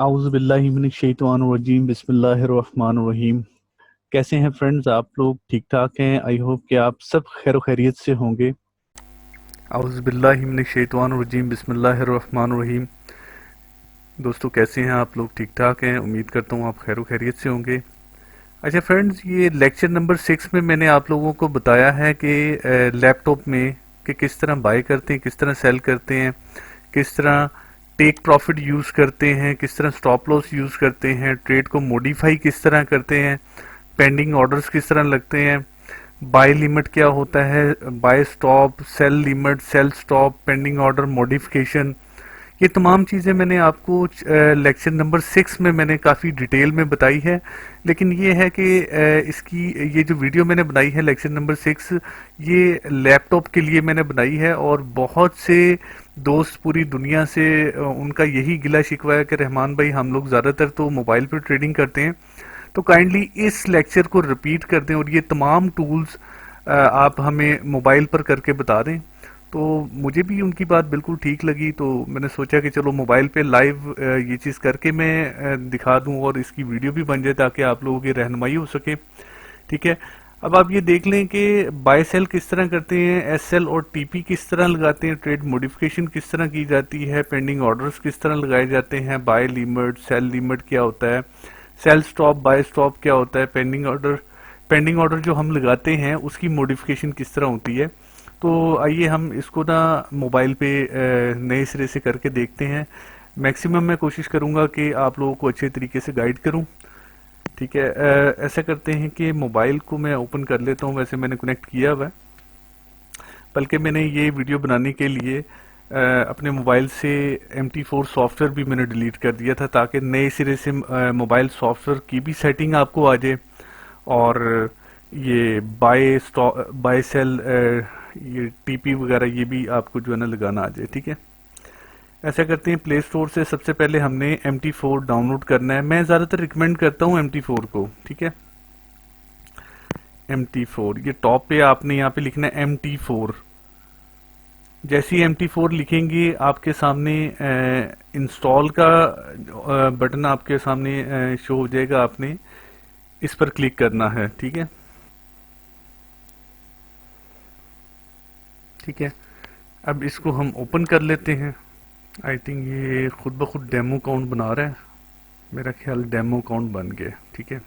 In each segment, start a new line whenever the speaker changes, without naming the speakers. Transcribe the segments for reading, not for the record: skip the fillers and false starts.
आउज़ुबिल्लाहिमिनश्शैतानिर्रजीम बिस्मिल्लाहिर्रहमानिर्रहीम। कैसे हैं फ्रेंड्स, आप लोग ठीक ठाक हैं? आई होप कि आप सब खैर खैरियत से होंगे। आउज़ुबिल्लाहिमिनश्शैतानिर्रजीम बिस्मिल्लाहिर्रहमानिर्रहीम। दोस्तों, कैसे हैं आप लोग? ठीक ठाक हैं? उम्मीद करता हूँ आप खैर खैरियत से होंगे। अच्छा फ्रेंड्स, ये लेक्चर नंबर 6 में मैंने आप लोगों को बताया है कि लैपटॉप में कि किस तरह बाय करते हैं, किस तरह सेल करते हैं, किस तरह टेक प्रॉफिट यूज करते हैं, किस तरह स्टॉप लॉस यूज करते हैं, ट्रेड को मॉडिफाई किस तरह करते हैं, पेंडिंग ऑर्डर्स किस तरह लगते हैं, बाय लिमिट क्या होता है, buy stop, sell limit, sell stop, pending order modification, ये तमाम चीज़ें मैंने आपको लेक्चर नंबर 6 में मैंने काफ़ी डिटेल में बताई है। लेकिन ये है कि इसकी ये जो वीडियो मैंने बनाई है लेक्चर नंबर 6, ये लैपटॉप के लिए मैंने बनाई है और बहुत से दोस्त पूरी दुनिया से उनका यही गिला शिकवा है कि रहमान भाई, हम लोग ज़्यादातर तो मोबाइल पर ट्रेडिंग करते हैं, तो काइंडली इस लेक्चर को रिपीट कर दें और ये तमाम टूल्स आप हमें मोबाइल पर करके बता दें। तो मुझे भी उनकी बात बिल्कुल ठीक लगी, तो मैंने सोचा कि चलो मोबाइल पे लाइव ये चीज़ करके मैं दिखा दूं और इसकी वीडियो भी बन जाए ताकि आप लोगों की रहनुमाई हो सके। ठीक है, अब आप ये देख लें कि बाय सेल किस तरह करते हैं, एस सेल और टीपी किस तरह लगाते हैं, ट्रेड मॉडिफिकेशन किस तरह की जाती है, पेंडिंग ऑर्डर्स किस तरह लगाए जाते हैं, बाय लिमिट, सेल लिमिट क्या होता है, सेल स्टॉप, बाय स्टॉप क्या होता है, पेंडिंग ऑर्डर जो हम लगाते हैं उसकी मॉडिफिकेशन किस तरह होती है। तो आइए हम इसको ना मोबाइल पे नए सिरे से करके देखते हैं। मैक्सिमम मैं कोशिश करूंगा कि आप लोगों को अच्छे तरीके से गाइड करूं। ठीक है, ऐसा करते हैं कि मोबाइल को मैं ओपन कर लेता हूं। वैसे मैंने कनेक्ट किया हुआ है, बल्कि मैंने ये वीडियो बनाने के लिए अपने मोबाइल से MT4 सॉफ्टवेयर भी मैंने डिलीट कर दिया था ताकि नए सिरे से मोबाइल सॉफ्टवेयर की भी सेटिंग आपको आ जाए और ये बाय सेल, ये टीपी वगैरह ये भी आपको जो है ना लगाना आ जाए। ठीक है, ऐसा करते हैं, प्ले स्टोर से सबसे पहले हमने MT4 डाउनलोड करना है। मैं ज़्यादातर रिकमेंड करता हूँ MT4 को। ठीक है, MT4 ये टॉप पे आपने यहाँ पे लिखना है MT4। जैसे ही MT4 लिखेंगे आपके सामने इंस्टॉल का बटन आपके सामने शो हो जाएगा। आपने इस पर क्लिक करना है। ठीक है, ठीक है, अब इसको हम ओपन कर लेते हैं। आई थिंक ये खुद ब खुद डेमो अकाउंट बना रहा है, मेरा ख्याल डेमो अकाउंट बन गया। ठीक है,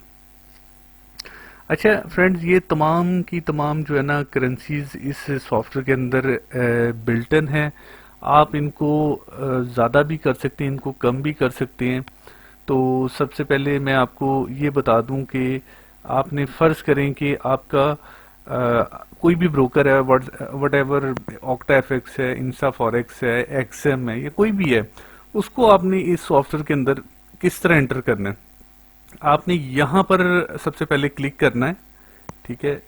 अच्छा फ्रेंड्स, ये तमाम की तमाम जो है ना करेंसीज इस सॉफ्टवेयर के अंदर बिल्टन है। आप इनको ज़्यादा भी कर सकते हैं, इनको कम भी कर सकते हैं। तो सबसे पहले मैं आपको ये बता दूं कि आपने फ़र्ज़ करें कि आपका कोई भी ब्रोकर है, वट एवर, ऑक्टा एफएक्स है, इंस्टा फॉरेक्स है, एक्सएम है, या कोई भी है, उसको आपने इस सॉफ्टवेयर के अंदर किस तरह एंटर करना है। आपने यहाँ पर सबसे पहले क्लिक करना है। ठीक है,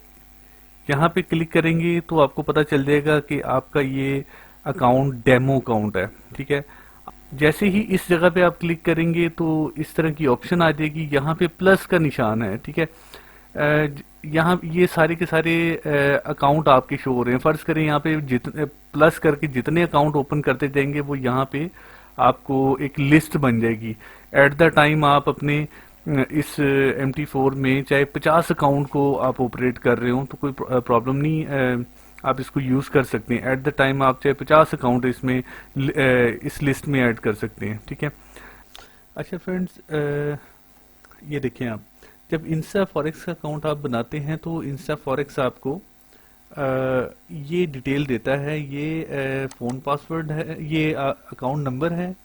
यहाँ पे क्लिक करेंगे तो आपको पता चल जाएगा कि आपका ये अकाउंट डेमो अकाउंट है। ठीक है, जैसे ही इस जगह पे आप क्लिक करेंगे तो इस तरह की ऑप्शन आ जाएगी, यहाँ पे प्लस का निशान है। ठीक है, यहाँ ये सारे के सारे अकाउंट आपके शो हो रहे हैं। फर्ज करें यहाँ पे जितने प्लस करके जितने अकाउंट ओपन करते जाएंगे वो यहाँ पे आपको एक लिस्ट बन जाएगी। एट द टाइम आप अपने इस MT4 में चाहे 50 अकाउंट को आप ऑपरेट कर रहे हो तो कोई प्रॉब्लम नहीं, आप इसको यूज कर सकते हैं। एट द टाइम आप चाहे 50 अकाउंट इसमें इस लिस्ट में ऐड कर सकते हैं। ठीक है, अच्छा फ्रेंड्स, ये देखें, आप जब इंस्टा फॉरेक्स का अकाउंट आप बनाते हैं तो इंस्टा फॉरेक्स आपको ये डिटेल देता है। ये फ़ोन पासवर्ड है, ये अकाउंट नंबर है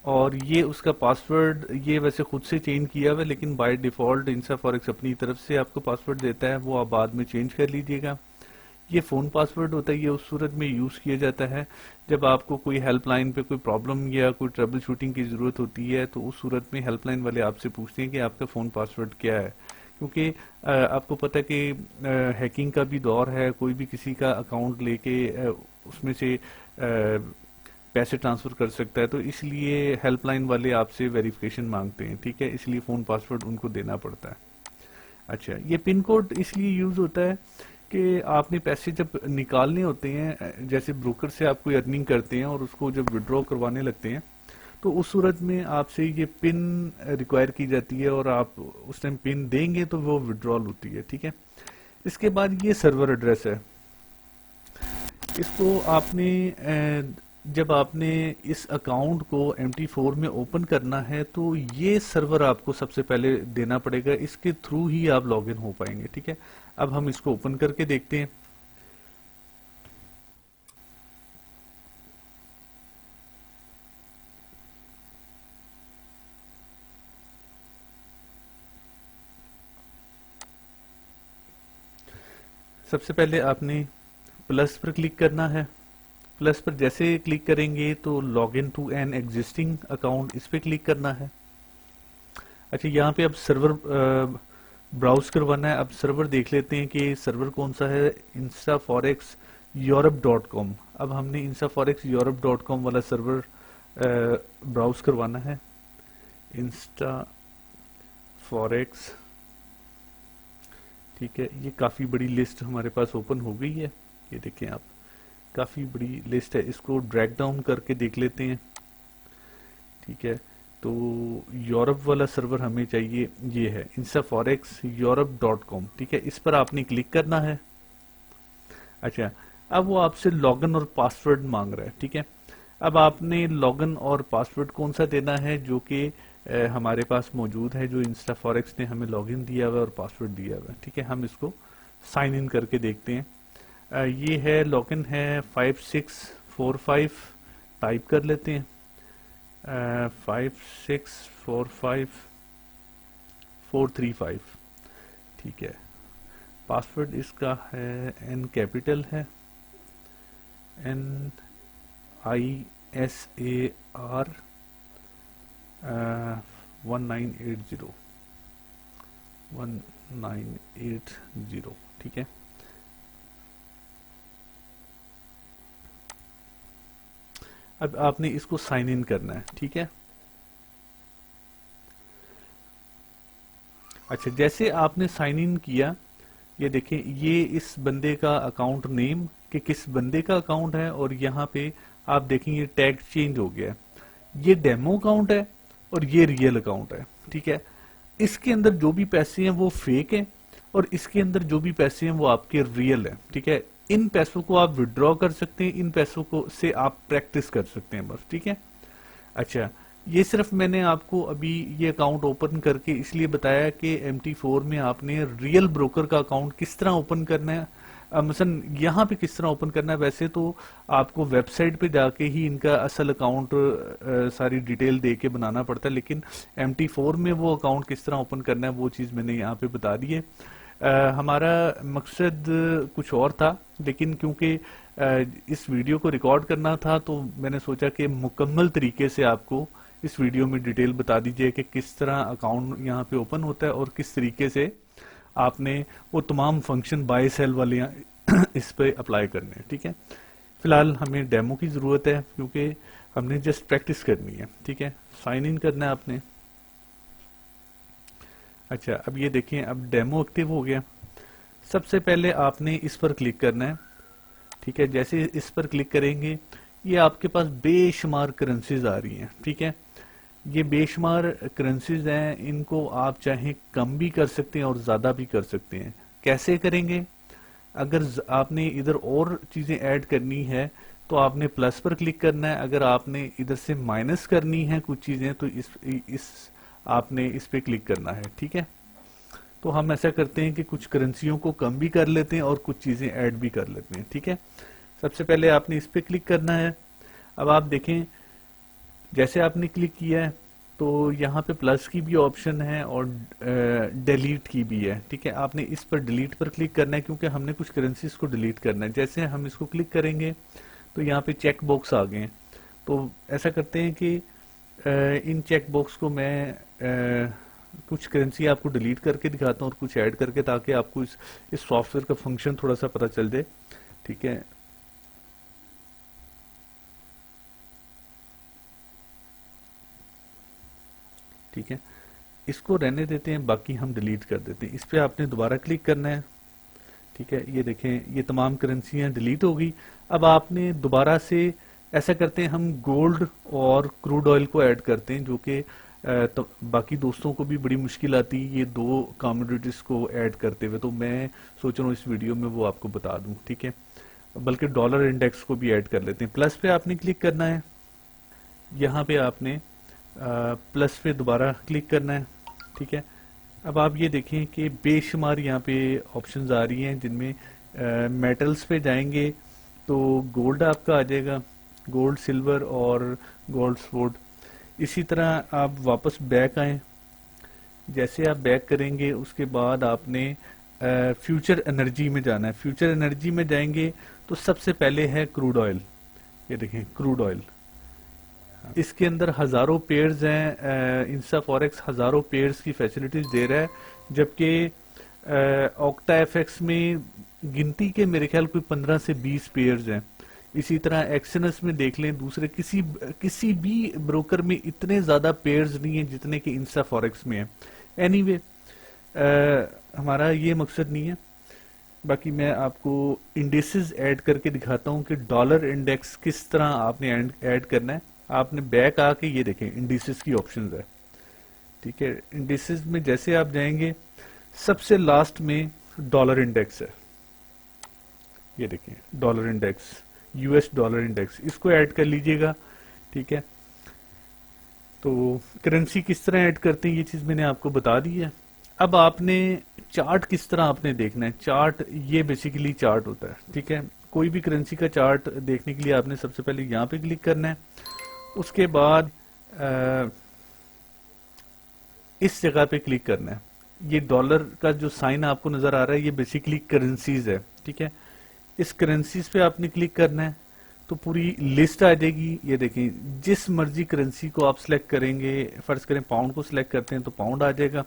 और ये उसका पासवर्ड ये वैसे खुद से चेंज किया हुआ है, लेकिन बाय डिफ़ॉल्ट इंस्टा फॉरेक्स अपनी तरफ से आपको पासवर्ड देता है, वो आप बाद में चेंज कर लीजिएगा। ये फ़ोन पासवर्ड होता है, ये उस सूरत में यूज़ किया जाता है जब आपको कोई हेल्पलाइन पे कोई प्रॉब्लम या कोई ट्रबल शूटिंग की ज़रूरत होती है, तो उस सूरत में हेल्पलाइन वाले आपसे पूछते हैं कि आपका फ़ोन पासवर्ड क्या है। क्योंकि आपको पता है कि हैकिंग का भी दौर है, कोई भी किसी का अकाउंट लेके उसमें से पैसे ट्रांसफ़र कर सकता है, तो इसलिए हेल्पलाइन वाले आपसे वेरिफिकेशन मांगते हैं। ठीक है, इसलिए फ़ोन पासवर्ड उनको देना पड़ता है। अच्छा, ये पिन कोड इसलिए यूज़ होता है कि आपने पैसे जब निकालने होते हैं, जैसे ब्रोकर से आप कोई अर्निंग करते हैं और उसको जब विड्रॉ करवाने लगते हैं, तो उस सूरत में आपसे ये पिन रिक्वायर की जाती है और आप उस टाइम पिन देंगे तो वो विड्रॉल होती है, ठीक है। इसके बाद ये सर्वर एड्रेस है, इसको आपने जब आपने इस अकाउंट को MT4 में ओपन करना है तो ये सर्वर आपको सबसे पहले देना पड़ेगा, इसके थ्रू ही आप लॉगिन हो पाएंगे, ठीक है। अब हम इसको ओपन करके देखते हैं। सबसे पहले आपने प्लस पर क्लिक करना है। प्लस पर जैसे क्लिक करेंगे तो log in to an existing account, इस पे क्लिक करना है। अच्छा, यहाँ पे अब सर्वर ब्राउज करवाना है। अब सर्वर देख लेते हैं कि सर्वर कौन सा है, instaforex.europe.com। अब हमने instaforex.europe.com वाला सर्वर ब्राउज करवाना है। instaforex, ठीक है। ये काफ़ी बड़ी लिस्ट हमारे पास ओपन हो गई है, ये देखें आप, काफ़ी बड़ी लिस्ट है। इसको ड्रैग डाउन करके देख लेते हैं, ठीक है। तो यूरोप वाला सर्वर हमें चाहिए, ये है instaforex.europe.com, ठीक है। इस पर आपने क्लिक करना है। अच्छा, अब वो आपसे लॉगिन और पासवर्ड मांग रहा है, ठीक है। अब आपने लॉगिन और पासवर्ड कौन सा देना है जो कि हमारे पास मौजूद है, जो इंस्टाफॉरेक्स ने हमें लॉगिन दिया हुआ है और पासवर्ड दिया हुआ है, ठीक है। हम इसको साइन इन करके देखते हैं। ये है लॉगिन है 5645, टाइप कर लेते हैं 5645435, ठीक है। पासवर्ड इसका है एन कैपिटल है, NISAR 1980, ठीक है। अब आपने इसको साइन इन करना है, ठीक है। अच्छा, जैसे आपने साइन इन किया, ये देखें, ये इस बंदे का अकाउंट नेम कि किस बंदे का अकाउंट है, और यहाँ पे आप देखेंगे टैग चेंज हो गया है। ये डेमो अकाउंट है और ये रियल अकाउंट है, ठीक है। इसके अंदर जो भी पैसे हैं वो फेक है और इसके अंदर जो भी पैसे हैं वो आपके रियल है, ठीक है। इन पैसों को आप विड्रॉ कर सकते हैं, इन पैसों को से आप प्रैक्टिस कर सकते हैं बस, ठीक है। अच्छा, ये सिर्फ मैंने आपको अभी ये अकाउंट ओपन करके इसलिए बताया कि MT4 में आपने रियल ब्रोकर का अकाउंट किस तरह ओपन करना है, मसलन यहाँ पे किस तरह ओपन करना है। वैसे तो आपको वेबसाइट पे जाके ही इनका असल अकाउंट सारी डिटेल दे के बनाना पड़ता है, लेकिन MT4 में वो अकाउंट किस तरह ओपन करना है वो चीज़ मैंने यहाँ पे बता दी है। हमारा मकसद कुछ और था, लेकिन क्योंकि इस वीडियो को रिकॉर्ड करना था तो मैंने सोचा कि मुकम्मल तरीके से आपको इस वीडियो में डिटेल बता दीजिए कि किस तरह अकाउंट यहाँ पे ओपन होता है और किस तरीके से आपने वो तमाम फंक्शन बाय सेल वाले इस पे अप्लाई करने हैं, ठीक है। फिलहाल हमें डेमो की ज़रूरत है क्योंकि हमने जस्ट प्रैक्टिस करनी है, ठीक है। साइन इन करना है आपने। अच्छा, अब ये देखें, अब डेमो एक्टिव हो गया। सबसे पहले आपने इस पर क्लिक करना है, ठीक है। जैसे इस पर क्लिक करेंगे ये आपके पास बेशुमार करेंसीज आ रही हैं, ठीक है। ये बेशुमार करेंसीज हैं, इनको आप चाहे कम भी कर सकते हैं और ज़्यादा भी कर सकते हैं। कैसे करेंगे? अगर आपने इधर और चीज़ें ऐड करनी है तो आपने प्लस पर क्लिक करना है। अगर आपने इधर से माइनस करनी है कुछ चीज़ें तो इस आपने इस पे क्लिक करना है, ठीक है। तो हम ऐसा करते हैं कि कुछ करेंसियों को कम भी कर लेते हैं और कुछ चीज़ें ऐड भी कर लेते हैं, ठीक है। सबसे पहले आपने इस पे क्लिक करना है। अब आप देखें, जैसे आपने क्लिक किया है तो यहाँ पे प्लस की भी ऑप्शन है और डिलीट की भी है, ठीक है। आपने इस पर डिलीट पर क्लिक करना है क्योंकि हमने कुछ करेंसीज को डिलीट करना है। जैसे हम इसको क्लिक करेंगे तो यहाँ पे चेक बॉक्स आ गए हैं। तो ऐसा करते हैं कि इन चेक बॉक्स को मैं कुछ करेंसी आपको डिलीट करके दिखाता हूँ और कुछ ऐड करके, ताकि आपको इस सॉफ्टवेयर का फंक्शन थोड़ा सा पता चल जाए, ठीक है। ठीक है, इसको रहने देते हैं, बाकी हम डिलीट कर देते हैं। इस पे आपने दोबारा क्लिक करना है, ठीक है। ये देखें, ये तमाम करेंसियां डिलीट हो गई। अब आपने दोबारा से ऐसा करते हैं, हम गोल्ड और क्रूड ऑयल को ऐड करते हैं, जो कि तो बाकी दोस्तों को भी बड़ी मुश्किल आती है ये दो कमोडिटीज को ऐड करते हुए, तो मैं सोच रहा हूँ इस वीडियो में वो आपको बता दूं, ठीक है। बल्कि डॉलर इंडेक्स को भी ऐड कर लेते हैं। प्लस पे आपने क्लिक करना है, यहाँ पे आपने प्लस पे दोबारा क्लिक करना है, ठीक है। अब आप ये देखें कि बेशुमार यहाँ पे ऑप्शंस आ रही हैं, जिनमें मेटल्स पे जाएंगे तो गोल्ड आपका आ जाएगा, गोल्ड, सिल्वर और गोल्ड स्वॉर्ड। इसी तरह आप वापस बैक आए, जैसे आप बैक करेंगे उसके बाद आपने फ्यूचर एनर्जी में जाना है। फ्यूचर एनर्जी में जाएंगे तो सबसे पहले है क्रूड ऑयल, ये देखें क्रूड ऑयल। इसके अंदर हजारों पेयर्स हैं, इंस्टा फॉरेक्स हजारों पेयर्स की फैसिलिटीज दे रहा है, जबकि ऑक्टा एफएक्स में गिनती के मेरे ख्याल कोई 15 से 20 पेयर्स हैं। इसी तरह एक्सएनएस में देख लें, दूसरे किसी भी ब्रोकर में इतने ज्यादा पेयर्स नहीं है जितने कि इंस्टा फॉरेक्स में है। एनीवे हमारा ये मकसद नहीं है। बाकी मैं आपको इंडेक्सेस ऐड करके दिखाता हूं कि डॉलर इंडेक्स किस तरह आपने ऐड करना है। आपने बैक आके ये देखें इंडेक्सेस की ऑप्शंस है, ठीक है। इंडेक्सेस में जैसे आप जाएंगे सबसे लास्ट में डॉलर इंडेक्स है, ये देखें dollar index, US dollar index, इसको ऐड कर लीजिएगा, ठीक है। तो करेंसी किस तरह ऐड करते हैं ये चीज मैंने आपको बता दी है। अब आपने चार्ट किस तरह आपने देखना है। चार्ट ये बेसिकली चार्ट होता है, ठीक है। कोई भी करेंसी का चार्ट देखने के लिए आपने सबसे पहले यहाँ पे क्लिक करना है, उसके बाद इस जगह पे क्लिक करना है। ये डॉलर का जो साइन आपको नजर आ रहा है ये बेसिकली करेंसीज है, ठीक है। इस करेंसीज पे आपने क्लिक करना है तो पूरी लिस्ट आ जाएगी। ये देखें जिस मर्जी करेंसी को आप सिलेक्ट करेंगे, फर्ज करें पाउंड को सिलेक्ट करते हैं तो पाउंड आ जाएगा,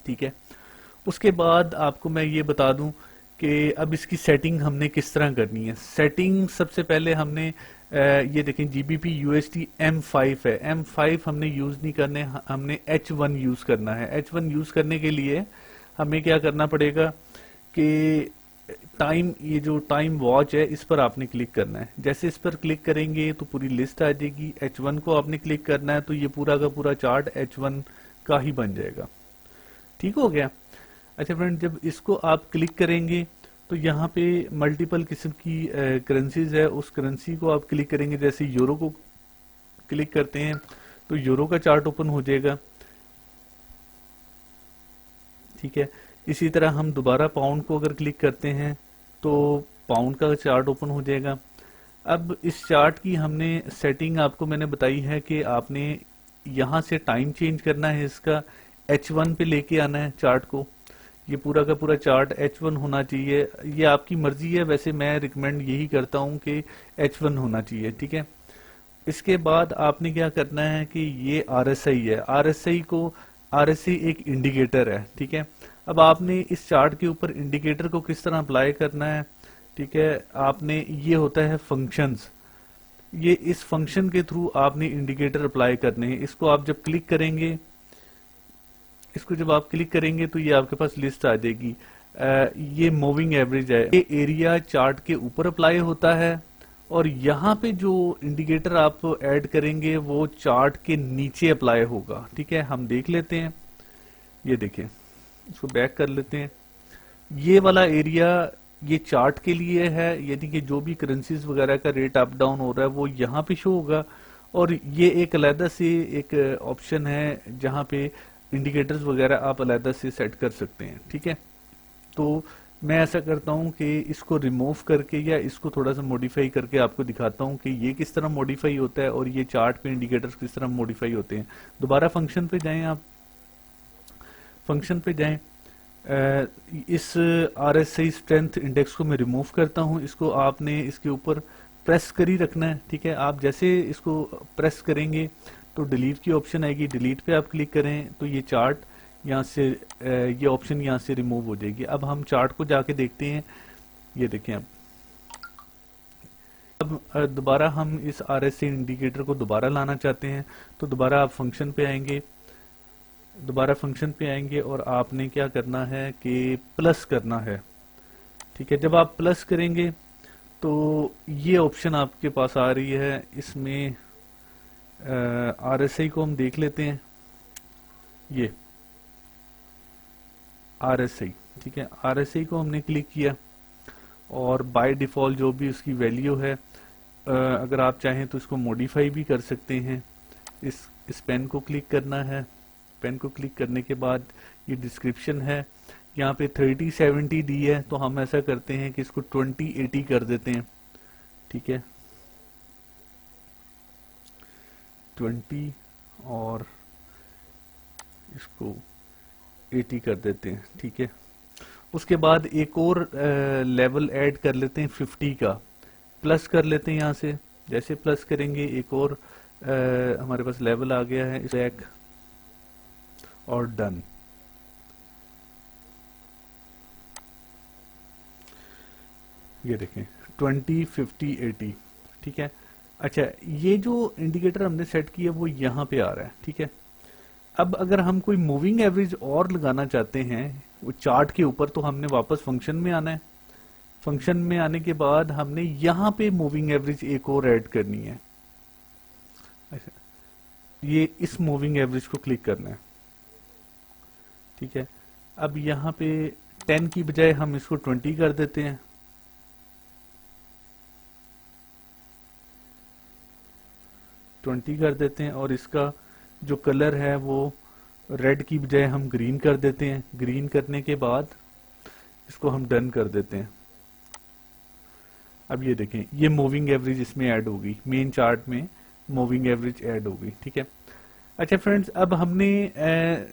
ठीक है। उसके बाद आपको मैं ये बता दूं कि अब इसकी सेटिंग हमने किस तरह करनी है। सेटिंग सबसे पहले हमने ये देखें जीबीपी यूएसडी M5 है, M5 हमने यूज नहीं करने, हमने H1 यूज करना है। H1 यूज करने के लिए हमें क्या करना पड़ेगा कि टाइम, ये जो टाइम वॉच है इस पर आपने क्लिक करना है। जैसे इस पर क्लिक करेंगे तो पूरी लिस्ट आ जाएगी। H1 को आपने क्लिक करना है तो ये पूरा का पूरा चार्ट H1 का ही बन जाएगा, ठीक हो गया। अच्छा फ्रेंड, जब इसको आप क्लिक करेंगे तो यहाँ पे मल्टीपल किस्म की करेंसीज है, उस करेंसी को आप क्लिक करेंगे। जैसे यूरो को क्लिक करते हैं तो यूरो का चार्ट ओपन हो जाएगा, ठीक है। इसी तरह हम दोबारा पाउंड को अगर क्लिक करते हैं तो पाउंड का चार्ट ओपन हो जाएगा। अब इस चार्ट की हमने सेटिंग आपको मैंने बताई है कि आपने यहाँ से टाइम चेंज करना है, इसका H1 पे लेके आना है चार्ट को। ये पूरा का पूरा चार्ट H1 होना चाहिए, ये आपकी मर्जी है, वैसे मैं रिकमेंड यही करता हूं कि H1 होना चाहिए, ठीक है। इसके बाद आपने क्या करना है कि ये RSI है, RSI एक इंडिकेटर है, ठीक है। अब आपने इस चार्ट के ऊपर इंडिकेटर को किस तरह अप्लाई करना है, ठीक है। आपने, ये होता है फंक्शंस, ये इस फंक्शन के थ्रू आपने इंडिकेटर अप्लाई करने हैं। इसको आप जब क्लिक करेंगे, तो ये आपके पास लिस्ट आ जाएगी। ये मूविंग एवरेज है, ये एरिया चार्ट के ऊपर अप्लाई होता है, और यहाँ पे जो इंडिकेटर आप ऐड करेंगे वो चार्ट के नीचे अप्लाई होगा, ठीक है। हम देख लेते हैं, ये देखें, इसको बैक कर लेते हैं। ये वाला एरिया ये चार्ट के लिए है, यानी कि जो भी करेंसीज वगैरह का रेट अप डाउन हो रहा है वो यहाँ पे शो होगा। और ये एक अलग से एक ऑप्शन है जहाँ पे इंडिकेटर्स वगैरह आप अलग से सेट कर सकते हैं, ठीक है। तो मैं ऐसा करता हूं कि इसको रिमूव करके या इसको थोड़ा सा मॉडिफाई करके आपको दिखाता हूं कि ये किस तरह मॉडिफाई होता है और ये चार्ट पे इंडिकेटर्स किस तरह मॉडिफाई होते हैं। दोबारा फंक्शन पे जाएं, आप फंक्शन पे जाएं, इस RSI स्ट्रेंथ इंडेक्स को मैं रिमूव करता हूं। इसको आपने इसके ऊपर प्रेस कर ही रखना है, ठीक है। आप जैसे इसको प्रेस करेंगे तो डिलीट की ऑप्शन आएगी, डिलीट पे आप क्लिक करें तो ये चार्ट यहाँ से, ये ऑप्शन यहाँ से रिमूव हो जाएगी। अब हम चार्ट को जाके देखते हैं, ये देखें। अब दोबारा हम इस RSI इंडिकेटर को दोबारा लाना चाहते हैं तो दोबारा आप फंक्शन पे आएंगे, और आपने क्या करना है कि प्लस करना है, ठीक है। जब आप प्लस करेंगे तो ये ऑप्शन आपके पास आ रही है, इसमें RSI को हम देख लेते हैं। ये RSI, ठीक है, RSI को हमने क्लिक किया और बाय डिफॉल्ट जो भी उसकी वैल्यू है, अगर आप चाहें तो इसको मॉडिफाई भी कर सकते हैं। इस पेन को क्लिक करना है। पेन को क्लिक करने के बाद ये डिस्क्रिप्शन है, यहाँ पे 3070 दी है, तो हम ऐसा करते हैं कि इसको 2080 कर देते हैं, ठीक है, 20 और इसको 80 कर देते हैं, ठीक है। उसके बाद एक और लेवल ऐड कर लेते हैं 50 का, प्लस कर लेते हैं यहाँ से। जैसे प्लस करेंगे एक और हमारे पास लेवल आ गया है, चेक और डन। ये देखें 20, 50, 80, ठीक है। अच्छा, ये जो इंडिकेटर हमने सेट किया वो यहाँ पे आ रहा है, ठीक है। अब अगर हम कोई मूविंग एवरेज और लगाना चाहते हैं वो चार्ट के ऊपर, तो हमने वापस फंक्शन में आना है। फंक्शन में आने के बाद हमने यहाँ पे मूविंग एवरेज एक और ऐड करनी है। अच्छा, ये इस मूविंग एवरेज को क्लिक करना है, ठीक है। अब यहाँ पे 10 की बजाय हम इसको 20 कर देते हैं, 20 कर देते हैं, और इसका जो कलर है वो रेड की बजाय हम ग्रीन कर देते हैं। ग्रीन करने के बाद इसको हम डन कर देते हैं। अब ये देखें, ये मूविंग एवरेज इसमें ऐड होगी, मेन चार्ट में मूविंग एवरेज ऐड होगी, ठीक है। अच्छा फ्रेंड्स, अब हमने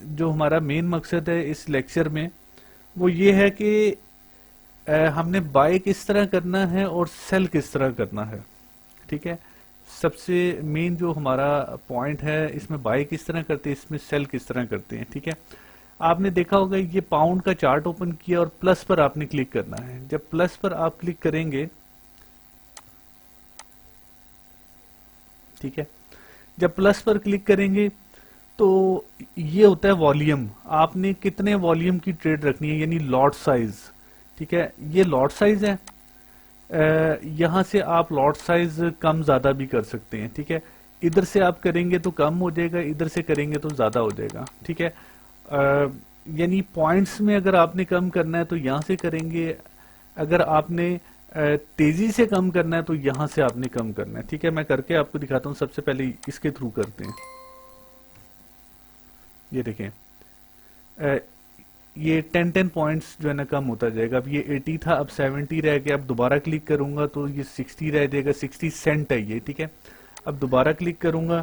जो हमारा मेन मकसद है इस लेक्चर में वो ये है कि हमने बाय किस तरह करना है और सेल किस तरह करना है, ठीक है। सबसे मेन जो हमारा पॉइंट है, इसमें बाय किस तरह करते हैं, इसमें सेल किस तरह करते हैं, ठीक है। आपने देखा होगा ये पाउंड का चार्ट ओपन किया और प्लस पर आपने क्लिक करना है। जब प्लस पर आप क्लिक करेंगे, ठीक है, जब प्लस पर क्लिक करेंगे तो ये होता है वॉल्यूम। आपने कितने वॉल्यूम की ट्रेड रखनी है, यानी लॉट साइज, ठीक है। ये लॉट साइज है, यहां से आप लॉट साइज कम ज्यादा भी कर सकते हैं, ठीक है। इधर से आप करेंगे तो कम हो जाएगा, इधर से करेंगे तो ज्यादा हो जाएगा, ठीक है। यानी पॉइंट्स में अगर आपने कम करना है तो यहां से करेंगे, अगर आपने तेजी से कम करना है तो यहां से आपने कम करना है, ठीक है। मैं करके आपको दिखाता हूं। सबसे पहले इसके थ्रू करते हैं। ये देखें, ये 10 पॉइंट्स जो है ना कम होता जाएगा। अब ये 80 था, अब 70 रह गया। अब दोबारा क्लिक करूंगा तो ये 60 रह जाएगा, 60 सेंट है ये, ठीक है। अब दोबारा क्लिक करूंगा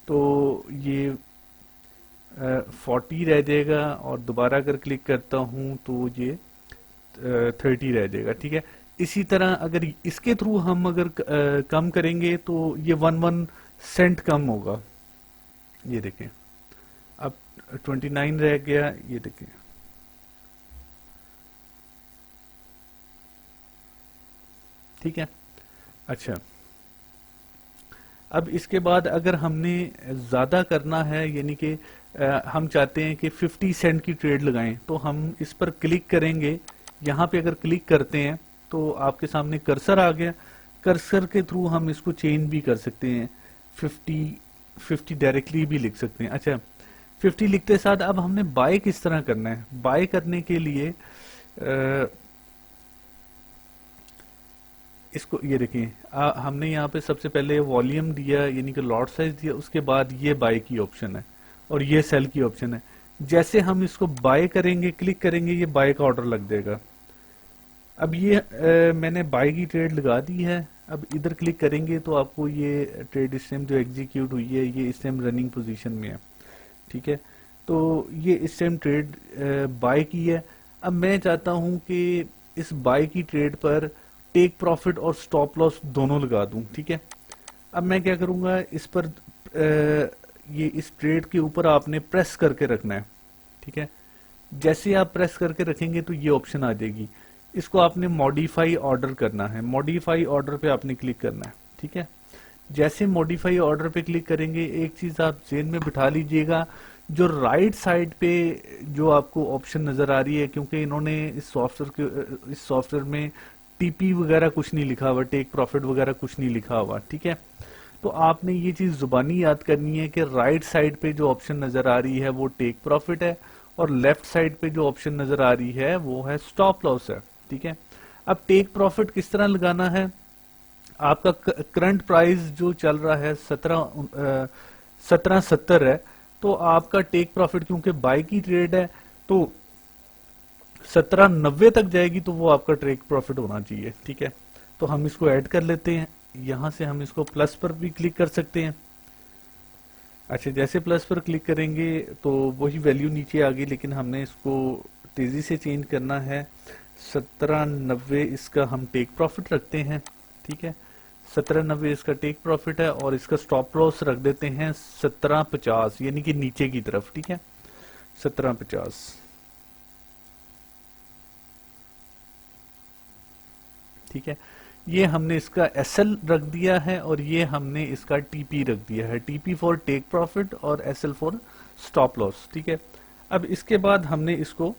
तो ये 40 रह जाएगा, और दोबारा अगर क्लिक करता हूं तो ये 30 रह जाएगा, ठीक है। इसी तरह अगर इसके थ्रू हम अगर कम करेंगे तो ये 1 सेंट कम होगा। ये देखें, अब 29 रह गया, ये देखें, ठीक है। अच्छा, अब इसके बाद अगर हमने ज्यादा करना है, यानी कि हम चाहते हैं कि 50 सेंट की ट्रेड लगाएं, तो हम इस पर क्लिक करेंगे। यहाँ पे अगर क्लिक करते हैं तो आपके सामने कर्सर आ गया। कर्सर के थ्रू हम इसको चेंज भी कर सकते हैं, 50 डायरेक्टली भी लिख सकते हैं। अच्छा, 50 लिखते साथ अब हमने बाय किस तरह करना है। बाय करने के लिए इसको, ये देखिए, हमने यहाँ पे सबसे पहले वॉल्यूम दिया, यानी कि लॉट साइज दिया, उसके बाद ये बाय की ऑप्शन है और ये सेल की ऑप्शन है। जैसे हम इसको बाय करेंगे, क्लिक करेंगे, ये बाय का ऑर्डर लग जाएगा। अब ये मैंने बाय की ट्रेड लगा दी है। अब इधर क्लिक करेंगे तो आपको ये ट्रेड इस टाइम जो एग्जीक्यूट हुई है, ये इस टाइम रनिंग पोजीशन में है, ठीक है। तो ये इस टाइम ट्रेड बाय की है। अब मैं चाहता हूं कि इस बाय की ट्रेड पर टेक प्रॉफिट और स्टॉप लॉस दोनों लगा दूं, ठीक है। अब मैं क्या करूंगा, इस पर ये इस ट्रेड के ऊपर आपने प्रेस करके रखना है, ठीक है। जैसे आप प्रेस करके रखेंगे तो ये ऑप्शन आ जाएगी। इसको आपने मॉडिफाई ऑर्डर करना है। मॉडिफाई ऑर्डर पे आपने क्लिक करना है, ठीक है। जैसे मॉडिफाई ऑर्डर पे क्लिक करेंगे, एक चीज आप जेन में बिठा लीजिएगा, जो राइट साइड पे जो आपको ऑप्शन नजर आ रही है, क्योंकि इन्होंने इस सॉफ्टवेयर में टीपी वगैरह कुछ नहीं लिखा हुआ, टेक प्रॉफिट वगैरह कुछ नहीं लिखा हुआ, ठीक है। तो आपने ये चीज जुबानी याद करनी है कि राइट साइड पे जो ऑप्शन नजर आ रही है वो टेक प्रॉफिट है, और लेफ्ट साइड पे जो ऑप्शन नजर आ रही है वो है स्टॉप लॉस है, ठीक है। अब टेक प्रॉफिट किस तरह लगाना है, आपका करंट प्राइस जो चल रहा है 1770 है, तो आपका टेक प्रॉफिट क्योंकि बाय की ट्रेड है तो 1790 तक जाएगी, तो वो आपका टेक प्रॉफिट होना चाहिए, ठीक है। तो हम इसको ऐड कर लेते हैं, यहां से हम इसको प्लस पर भी क्लिक कर सकते हैं। अच्छा, जैसे प्लस पर क्लिक करेंगे तो वही वैल्यू नीचे आ गई, लेकिन हमने इसको तेजी से चेंज करना है। 1790 इसका हम टेक प्रॉफिट रखते हैं, ठीक है। 1790 इसका टेक प्रॉफिट है, और इसका स्टॉप लॉस रख देते हैं 1750, यानी कि नीचे की तरफ, ठीक है, 1750, ठीक है। ये हमने इसका एसएल रख दिया है, और ये हमने इसका टीपी रख दिया है, टीपी फॉर टेक प्रॉफिट और एसएल फॉर स्टॉप लॉस, ठीक है। अब इसके बाद हमने इसको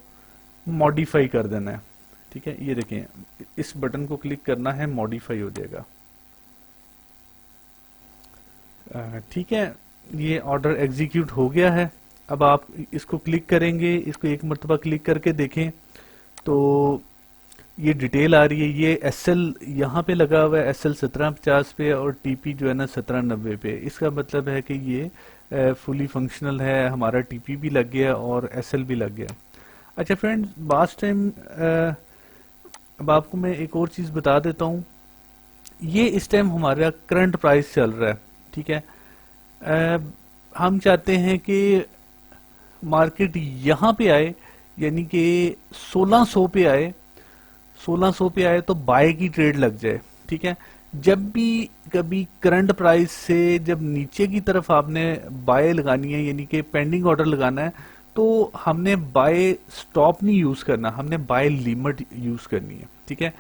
मॉडिफाई कर देना है, ठीक है। ये देखें, इस बटन को क्लिक करना है, मॉडिफाई हो जाएगा, ठीक है। ये ऑर्डर एग्जीक्यूट हो गया है। अब आप इसको क्लिक करेंगे, इसको एक मरतबा क्लिक करके देखें तो ये डिटेल आ रही है। ये एसएल यहाँ पे लगा हुआ है, एसएल 1750 पे, और टीपी जो है ना 1790 पे। इसका मतलब है कि ये फुली फंक्शनल है, हमारा टीपी भी लग गया और एसएल भी लग गया। अच्छा फ्रेंड्स, लास्ट टाइम अब आपको मैं एक और चीज बता देता हूँ। ये इस टाइम हमारा करंट प्राइस चल रहा है, ठीक है। हम चाहते हैं कि मार्केट यहाँ पे आए, यानी कि 1600 पे आए, 1600 पे आए तो बाय की ट्रेड लग जाए, ठीक है। जब भी कभी करंट प्राइस से जब नीचे की तरफ आपने बाय लगानी है, यानी कि पेंडिंग ऑर्डर लगाना है, तो हमने बाय स्टॉप नहीं यूज करना, हमने बाय लिमिट यूज करनी है, ठीक है।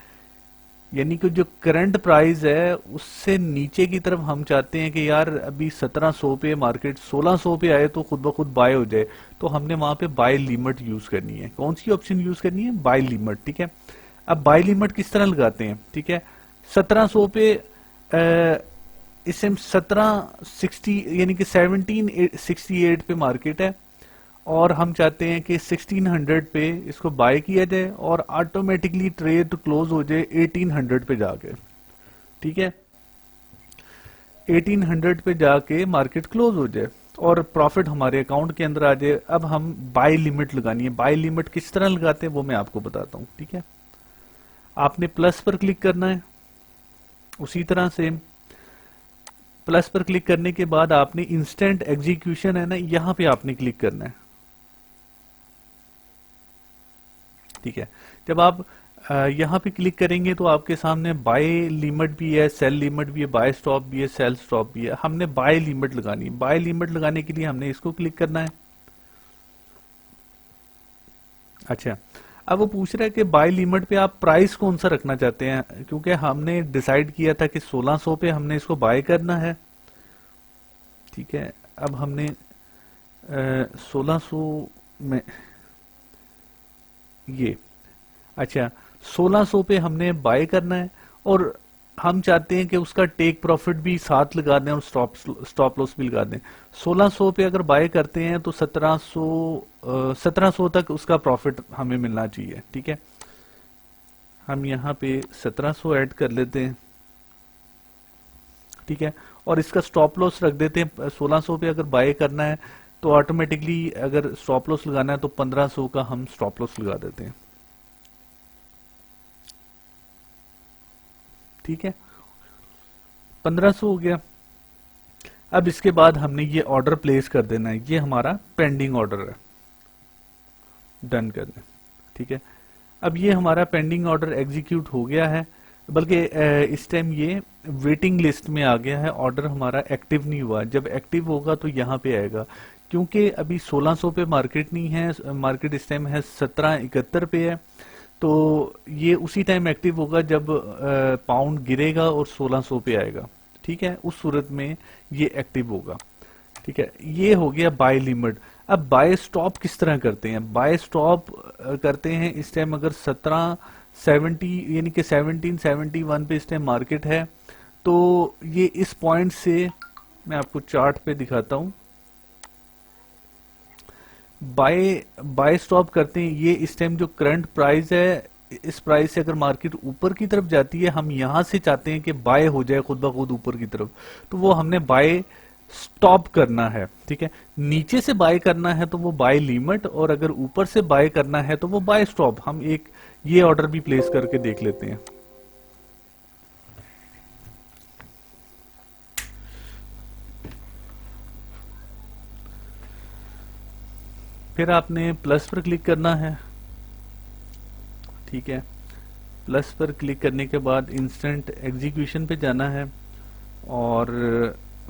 यानी कि जो करंट प्राइस है उससे नीचे की तरफ हम चाहते हैं कि यार अभी 1700 पे मार्केट 1600 पे आए तो खुद ब खुद बाय हो जाए, तो हमने वहां पे बाय लिमिट यूज करनी है। कौन सी ऑप्शन यूज करनी है? बाय लिमिट, ठीक है। अब बाय लिमिट किस तरह लगाते हैं, ठीक है। 1700 पे इस टाइम 1760 यानी कि 1768 पे मार्केट है, और हम चाहते हैं कि 1600 पे इसको बाय किया जाए और ऑटोमेटिकली ट्रेड क्लोज हो जाए 1800 पे जाके, ठीक है। 1800 पे जाके मार्केट क्लोज हो जाए और प्रॉफिट हमारे अकाउंट के अंदर आ जाए। अब हम बाय लिमिट लगानी है। बाय लिमिट किस तरह लगाते हैं वो मैं आपको बताता हूं, ठीक है। आपने प्लस पर क्लिक करना है, उसी तरह से प्लस पर क्लिक करने के बाद आपने इंस्टेंट एग्जीक्यूशन है ना, यहां पे आपने क्लिक करना है, ठीक है। जब आप यहां पे क्लिक करेंगे तो आपके सामने बाय लिमिट भी है, सेल लिमिट भी है, बाय स्टॉप भी है, सेल स्टॉप भी है। हमने बाय लिमिट लगानी है। बाय लिमिट लगाने के लिए हमने इसको क्लिक करना है। अच्छा, अब वो पूछ रहा है कि बाय लिमिट पे आप प्राइस कौन सा रखना चाहते हैं, क्योंकि हमने डिसाइड किया था कि 1600 पे हमने इसको बाय करना है, ठीक है। अब हमने 1600 में ये, अच्छा 1600 पे हमने बाय करना है, और हम चाहते हैं कि उसका टेक प्रॉफिट भी साथ लगा दें और स्टॉप लॉस भी लगा दें। 1600 पे अगर बाय करते हैं तो 1700 तक उसका प्रॉफिट हमें मिलना चाहिए, ठीक है। हम यहाँ पे 1700 ऐड कर लेते हैं, ठीक है, और इसका स्टॉप लॉस रख देते हैं। 1600 पे अगर बाय करना है तो ऑटोमेटिकली अगर स्टॉप लॉस लगाना है तो 1500 का हम स्टॉप लॉस लगा देते हैं, ठीक है। 1500 हो गया। अब इसके बाद हमने ये ऑर्डर प्लेस कर देना है। ये हमारा पेंडिंग ऑर्डर है, डन कर दें, ठीक है। अब ये हमारा पेंडिंग ऑर्डर एग्जीक्यूट हो गया है, बल्कि इस टाइम ये वेटिंग लिस्ट में आ गया है। ऑर्डर हमारा एक्टिव नहीं हुआ। जब एक्टिव होगा तो यहाँ पे आएगा, क्योंकि अभी 1600 पे मार्केट नहीं है, मार्केट इस टाइम है 1771 पे है, तो ये उसी टाइम एक्टिव होगा जब पाउंड गिरेगा और 1600 पे आएगा, ठीक है। उस सूरत में ये एक्टिव होगा, ठीक है। ये हो गया बाय लिमिट। अब बाय स्टॉप किस तरह करते हैं? बाय स्टॉप करते हैं इस टाइम अगर 70 यानी कि 1771 पे इस टाइम मार्केट है। तो ये इस पॉइंट से मैं आपको चार्ट पे दिखाता हूं, बाय बाय स्टॉप करते हैं। ये इस टाइम जो करंट प्राइस है, इस प्राइस से अगर मार्केट ऊपर की तरफ जाती है, हम यहां से चाहते हैं कि बाय हो जाए खुद ब खुद ऊपर की तरफ, तो वो हमने बाय स्टॉप करना है। ठीक है, नीचे से बाय करना है तो वो बाय लिमिट, और अगर ऊपर से बाय करना है तो वो बाय स्टॉप। हम एक ये ऑर्डर भी प्लेस करके देख लेते हैं। फिर आपने प्लस पर क्लिक करना है। ठीक है, प्लस पर क्लिक करने के बाद इंस्टेंट एग्जीक्यूशन पे जाना है और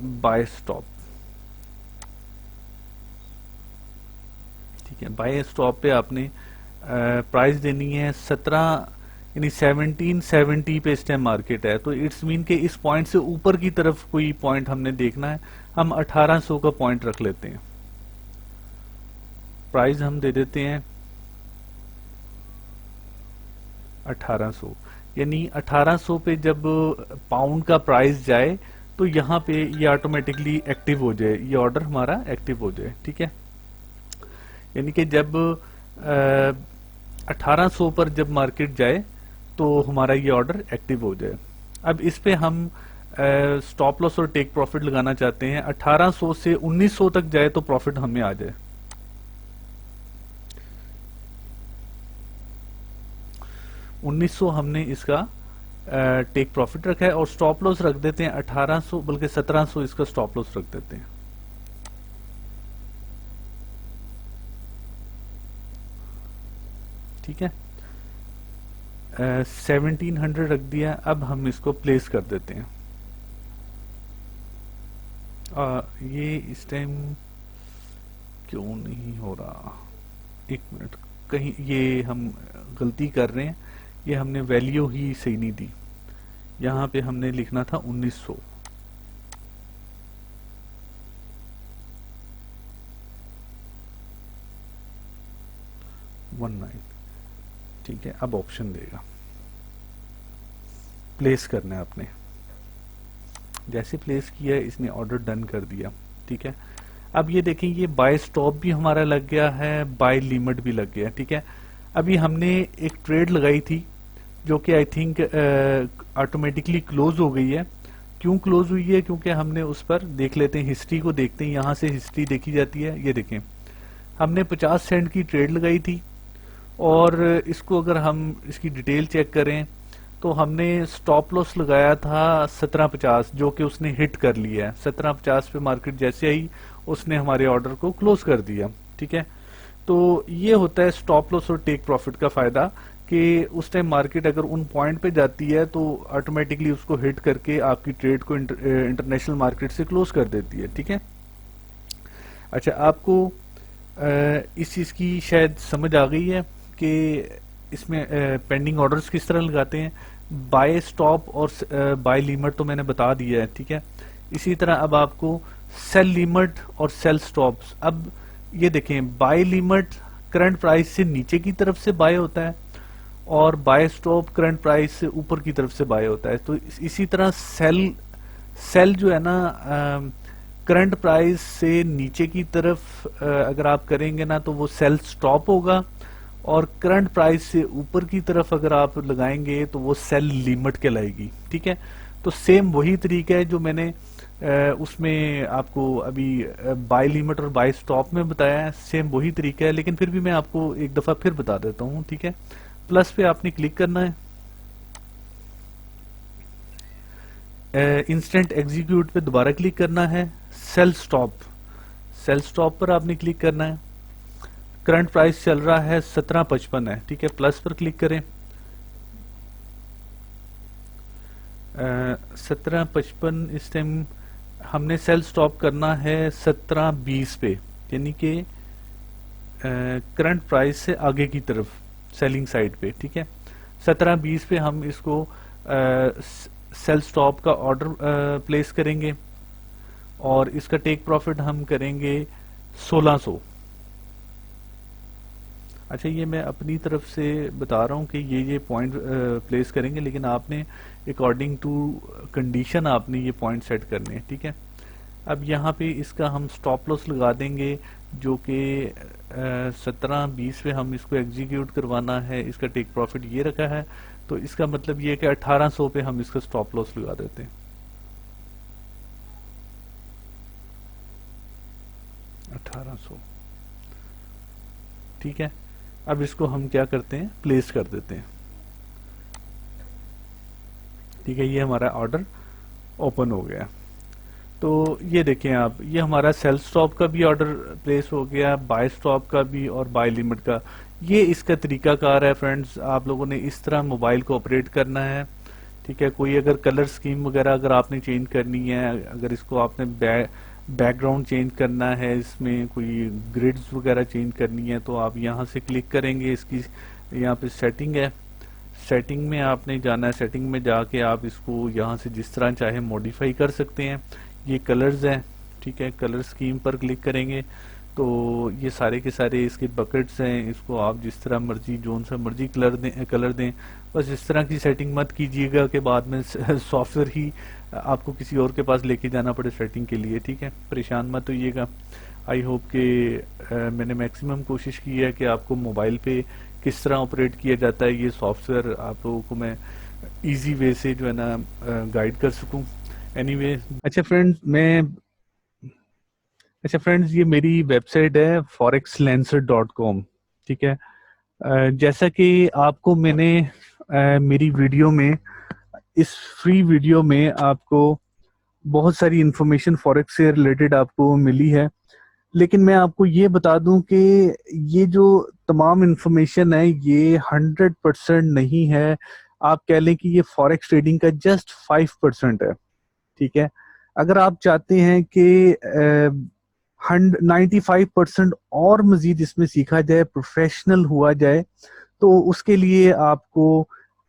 बाय स्टॉप। ठीक है, बाय स्टॉप पे आपने प्राइस देनी है 17 यानी 1770 पे इस टाइम मार्केट है, तो इट्स मीन के इस पॉइंट से ऊपर की तरफ कोई पॉइंट हमने देखना है। हम 1800 का पॉइंट रख लेते हैं। प्राइस हम दे देते हैं 1800, यानी 1800 पे जब पाउंड का प्राइस जाए तो यहाँ पे ये ऑटोमेटिकली एक्टिव हो जाए, ये ऑर्डर हमारा एक्टिव हो जाए। ठीक है, यानी कि जब 1800 पर जब मार्केट जाए तो हमारा ये ऑर्डर एक्टिव हो जाए। अब इस पे हम स्टॉप लॉस और टेक प्रॉफिट लगाना चाहते हैं। 1800 से 1900 तक जाए तो प्रॉफिट हमें आ जाए। 1900 हमने इसका टेक प्रॉफिट रखा है, और स्टॉप लॉस रख देते हैं 1800, बल्कि 1700 इसका स्टॉप लॉस रख देते हैं। ठीक है, 1700 रख दिया। अब हम इसको प्लेस कर देते हैं। ये इस टाइम क्यों नहीं हो रहा, एक मिनट, कहीं ये हम गलती कर रहे हैं, ये हमने वैल्यू ही सही नहीं दी। यहां पे हमने लिखना था 1900। ठीक है, अब ऑप्शन देगा, प्लेस करना है आपने। जैसे प्लेस किया इसने ऑर्डर डन कर दिया। ठीक है, अब ये देखें, ये बाय स्टॉप भी हमारा लग गया है, बाय लिमिट भी लग गया। ठीक है, अभी हमने एक ट्रेड लगाई थी जो कि आई थिंक ऑटोमेटिकली क्लोज हो गई है। क्यों क्लोज हुई है? क्योंकि हमने उस पर देख लेते हैं, हिस्ट्री को देखते हैं। यहां से हिस्ट्री देखी जाती है। ये देखें, हमने 50 सेंट की ट्रेड लगाई थी, और इसको अगर हम इसकी डिटेल चेक करें तो हमने स्टॉप लॉस लगाया था 1750, जो कि उसने हिट कर लिया है। 1750 पे मार्केट जैसे आई उसने हमारे ऑर्डर को क्लोज कर दिया। ठीक है, तो ये होता है स्टॉप लॉस और टेक प्रॉफिट का फायदा, कि उस टाइम मार्केट अगर उन पॉइंट पे जाती है तो ऑटोमेटिकली उसको हिट करके आपकी ट्रेड को इंटरनेशनल मार्केट से क्लोज कर देती है। ठीक है, अच्छा, आपको इस चीज की शायद समझ आ गई है कि इसमें पेंडिंग ऑर्डर्स किस तरह लगाते हैं। बाय स्टॉप और बाय लिमिट तो मैंने बता दिया है। ठीक है, इसी तरह अब आपको सेल लिमिट और सेल स्टॉप्स। अब ये देखें, बाय लिमिट करंट प्राइस से नीचे की तरफ से बाय होता है, और बाय स्टॉप करंट प्राइस से ऊपर की तरफ से बाय होता है। तो इसी तरह सेल जो है ना, करंट प्राइस से नीचे की तरफ अगर आप करेंगे ना तो वो सेल स्टॉप होगा, और करंट प्राइस से ऊपर की तरफ अगर आप लगाएंगे तो वो सेल लिमिट कहलाएगी। ठीक है, तो सेम वही तरीका है जो मैंने उसमें आपको अभी बाय लिमिट और बाय स्टॉप में बताया है, सेम वही तरीका है, लेकिन फिर भी मैं आपको एक दफा फिर बता देता हूँ। ठीक है, प्लस पे आपने क्लिक करना है, इंस्टेंट एग्जीक्यूट पे दोबारा क्लिक करना है, सेल स्टॉप पर आपने क्लिक करना है। करंट प्राइस चल रहा है 1755 है। ठीक है, प्लस पर क्लिक करें, 1755 इस टाइम हमने सेल स्टॉप करना है 1720 पे, यानी कि करंट प्राइस से आगे की तरफ सेलिंग साइड पे। ठीक है, 1720 पे हम इसको सेल स्टॉप का ऑर्डर प्लेस करेंगे, और इसका टेक प्रॉफिट हम करेंगे 1600। अच्छा, ये मैं अपनी तरफ से बता रहा हूँ कि ये पॉइंट प्लेस करेंगे, लेकिन आपने अकॉर्डिंग टू कंडीशन आपने ये पॉइंट सेट करने हैं, ठीक है। अब यहाँ पे इसका हम स्टॉप लॉस लगा देंगे, जो कि 17-20 पे हम इसको एग्जीक्यूट करवाना है। इसका टेक प्रॉफिट ये रखा है, तो इसका मतलब ये है कि 1800 पे हम इसका स्टॉप लॉस लगा देते हैं। 1800, ठीक है। अब इसको हम क्या करते हैं, प्लेस कर देते हैं, ठीक है। ये हमारा ऑर्डर ओपन हो गया। तो ये देखें आप, ये हमारा सेल स्टॉप का भी ऑर्डर प्लेस हो गया, बाय स्टॉप का भी और बाय लिमिट का। ये इसका तरीकाकार है फ्रेंड्स, आप लोगों ने इस तरह मोबाइल को ऑपरेट करना है, ठीक है। कोई अगर कलर स्कीम वगैरह अगर आपने चेंज करनी है, अगर इसको आपने बैकग्राउंड चेंज करना है, इसमें कोई ग्रिड्स वगैरह चेंज करनी है, तो आप यहाँ से क्लिक करेंगे। इसकी यहाँ पे सेटिंग है, सेटिंग में आपने जाना है। सेटिंग में जाके आप इसको यहाँ से जिस तरह चाहे मॉडिफाई कर सकते हैं। ये कलर्स हैं, ठीक है। कलर स्कीम पर क्लिक करेंगे तो ये सारे के सारे इसके बकेट्स हैं। इसको आप जिस तरह मर्जी, जोन सा मर्जी कलर दें। बस इस तरह की सेटिंग मत कीजिएगा कि बाद में सॉफ्टवेयर ही आपको किसी और के पास लेके जाना पड़े सेटिंग के लिए, ठीक है। परेशान मत होइएगा। आई होप कि मैंने मैक्सिमम कोशिश की है कि आपको मोबाइल पे किस तरह ऑपरेट किया जाता है ये सॉफ्टवेयर आप लोगों को मैं इजी वे से जो है ना गाइड कर सकूं। एनीवे, अच्छा फ्रेंड्स, ये मेरी वेबसाइट है forexlancer.com, ठीक है। जैसा कि आपको मैंने मेरी वीडियो में, इस फ्री वीडियो में आपको बहुत सारी इंफॉर्मेशन फॉरेक्स से रिलेटेड आपको मिली है, लेकिन मैं आपको ये बता दूं कि ये जो तमाम इंफॉर्मेशन है ये 100% नहीं है। आप कह लें कि ये फॉरेक्स ट्रेडिंग का जस्ट 5% है, ठीक है। अगर आप चाहते हैं कि 95% और मजीद इसमें सीखा जाए, प्रोफेशनल हुआ जाए, तो उसके लिए आपको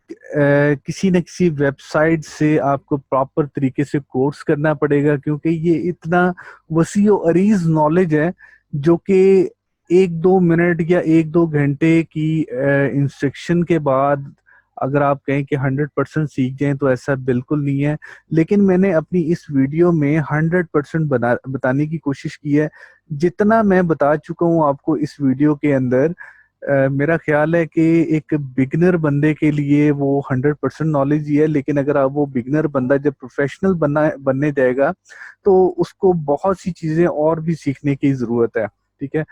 किसी न किसी वेबसाइट से आपको प्रॉपर तरीके से कोर्स करना पड़ेगा, क्योंकि ये इतना वसी और अरीज नॉलेज है जो कि 1-2 मिनट या 1-2 घंटे की इंस्ट्रक्शन के बाद अगर आप कहें कि 100% सीख जाएं, तो ऐसा बिल्कुल नहीं है। लेकिन मैंने अपनी इस वीडियो में 100% बताने की कोशिश की है। जितना मैं बता चुका हूं आपको इस वीडियो के अंदर, मेरा ख्याल है कि एक बिगनर बंदे के लिए वो 100% नॉलेज ही है। लेकिन अगर आप वो बिगनर बंदा जब प्रोफेशनल बनने जाएगा, तो उसको बहुत सी चीजें और भी सीखने की जरूरत है, ठीक है।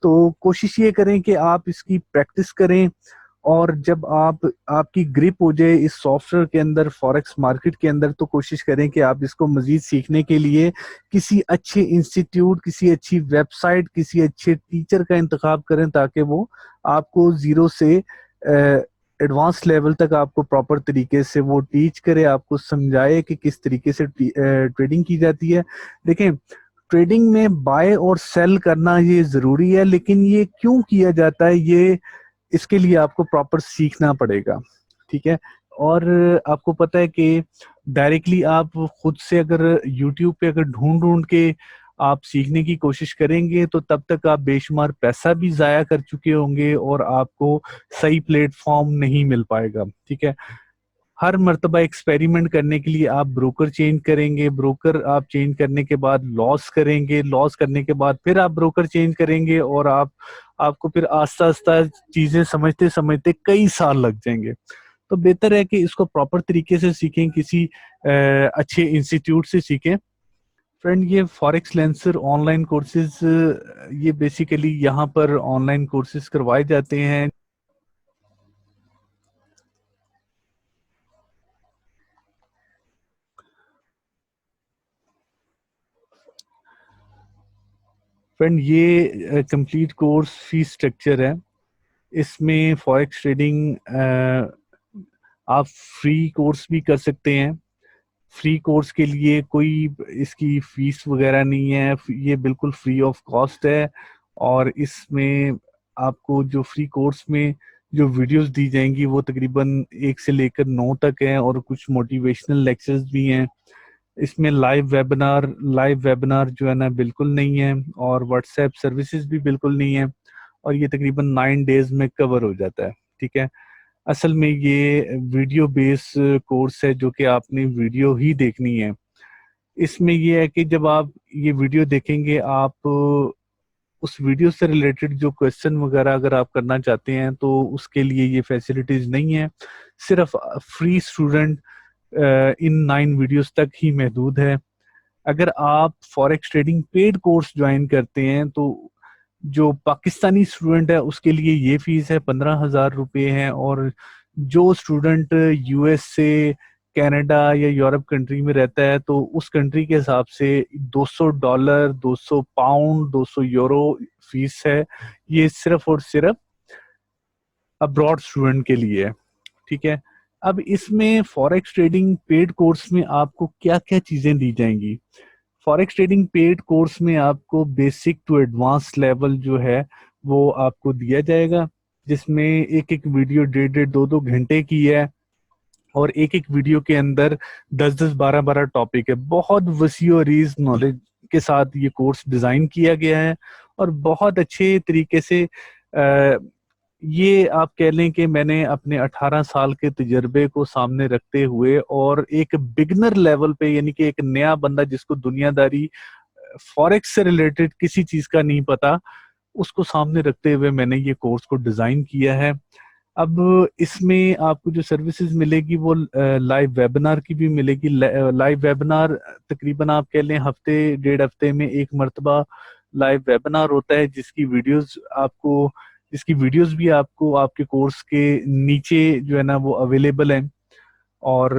तो कोशिश ये करें कि आप इसकी प्रैक्टिस करें, और जब आपकी ग्रिप हो जाए इस सॉफ्टवेयर के अंदर, फॉरेक्स मार्केट के अंदर, तो कोशिश करें कि आप इसको मजीद सीखने के लिए किसी अच्छे इंस्टीट्यूट, किसी अच्छी वेबसाइट, किसी अच्छे टीचर का इंतखाब करें, ताकि वो आपको जीरो से एडवांस लेवल तक आपको प्रॉपर तरीके से वो टीच करे, आपको समझाए कि किस तरीके से ट्रेडिंग की जाती है। देखें, ट्रेडिंग में बाय और सेल करना ये जरूरी है, लेकिन ये क्यों किया जाता है, ये इसके लिए आपको प्रॉपर सीखना पड़ेगा, ठीक है। और आपको पता है कि डायरेक्टली आप खुद से अगर यूट्यूब पे अगर ढूंढ ढूंढ के आप सीखने की कोशिश करेंगे, तो तब तक आप बेशुमार पैसा भी जाया कर चुके होंगे और आपको सही प्लेटफॉर्म नहीं मिल पाएगा, ठीक है। हर मर्तबा एक्सपेरिमेंट करने के लिए आप ब्रोकर चेंज करेंगे, ब्रोकर आप चेंज करने के बाद लॉस करेंगे, लॉस करने के बाद फिर आप ब्रोकर चेंज करेंगे, और आपको फिर आस्ता आस्ता चीजें समझते समझते कई साल लग जाएंगे। तो बेहतर है कि इसको प्रॉपर तरीके से सीखें, किसी अच्छे इंस्टीट्यूट से सीखें। फ्रेंड, ये फॉरेक्स लेंसर ऑनलाइन कोर्सेज, ये बेसिकली यहाँ पर ऑनलाइन कोर्सेज करवाए जाते हैं। फ्रेंड, ये कंप्लीट कोर्स फीस स्ट्रक्चर है। इसमें फॉरेक्स ट्रेडिंग आप फ्री कोर्स भी कर सकते हैं। फ्री कोर्स के लिए कोई इसकी फीस वगैरह नहीं है, ये बिल्कुल फ्री ऑफ कॉस्ट है। और इसमें आपको जो फ्री कोर्स में जो वीडियोस दी जाएंगी वो तकरीबन 1 से लेकर 9 तक हैं, और कुछ मोटिवेशनल लेक्चर्स भी हैं। इसमें लाइव वेबिनार जो है ना बिल्कुल नहीं है, और व्हाट्सएप सर्विसेज भी बिल्कुल नहीं है। और ये तकरीबन 9 डेज में कवर हो जाता है। ठीक है, असल में ये वीडियो बेस कोर्स है जो कि आपने वीडियो ही देखनी है। इसमें ये है कि जब आप ये वीडियो देखेंगे, आप उस वीडियो से रिलेटेड जो क्वेश्चन वगैरह अगर आप करना चाहते हैं तो उसके लिए ये फैसिलिटीज नहीं है। सिर्फ फ्री स्टूडेंट इन 9 वीडियोस तक ही महदूद है। अगर आप forex trading paid course join करते हैं तो जो पाकिस्तानी स्टूडेंट है उसके लिए ये फीस है, 15,000 रुपये है। और जो स्टूडेंट यूएस से, कनाडा या यूरोप कंट्री में रहता है तो उस कंट्री के हिसाब से $200, 200 पाउंड, 200 यूरो फीस है। ये सिर्फ और सिर्फ अब्रॉड स्टूडेंट के लिए है। ठीक है, अब इसमें फॉरेक्स ट्रेडिंग पेड कोर्स में आपको क्या क्या चीजें दी जाएंगी। फॉरेक्स ट्रेडिंग पेड कोर्स में आपको बेसिक टू एडवांस लेवल जो है वो आपको दिया जाएगा, जिसमें एक एक वीडियो 1.5 2 घंटे की है। और एक एक वीडियो के अंदर 10 10 12 12 टॉपिक है। बहुत वसी और रीज नॉलेज के साथ ये कोर्स डिजाइन किया गया है और बहुत अच्छे तरीके से ये आप कह लें कि मैंने अपने 18 साल के तजर्बे को सामने रखते हुए और एक बिगनर लेवल पे, यानी कि एक नया बंदा जिसको दुनियादारी फॉरेक्स से रिलेटेड किसी चीज का नहीं पता, उसको सामने रखते हुए मैंने ये कोर्स को डिजाइन किया है। अब इसमें आपको जो सर्विसेज मिलेगी वो लाइव वेबिनार की भी मिलेगी। लाइव वेबिनार तकरीबन आप कह लें हफ्ते 1.5 हफ्ते में एक मर्तबा लाइव वेबिनार होता है, जिसकी वीडियोस भी आपको आपके कोर्स के नीचे जो है ना वो अवेलेबल है। और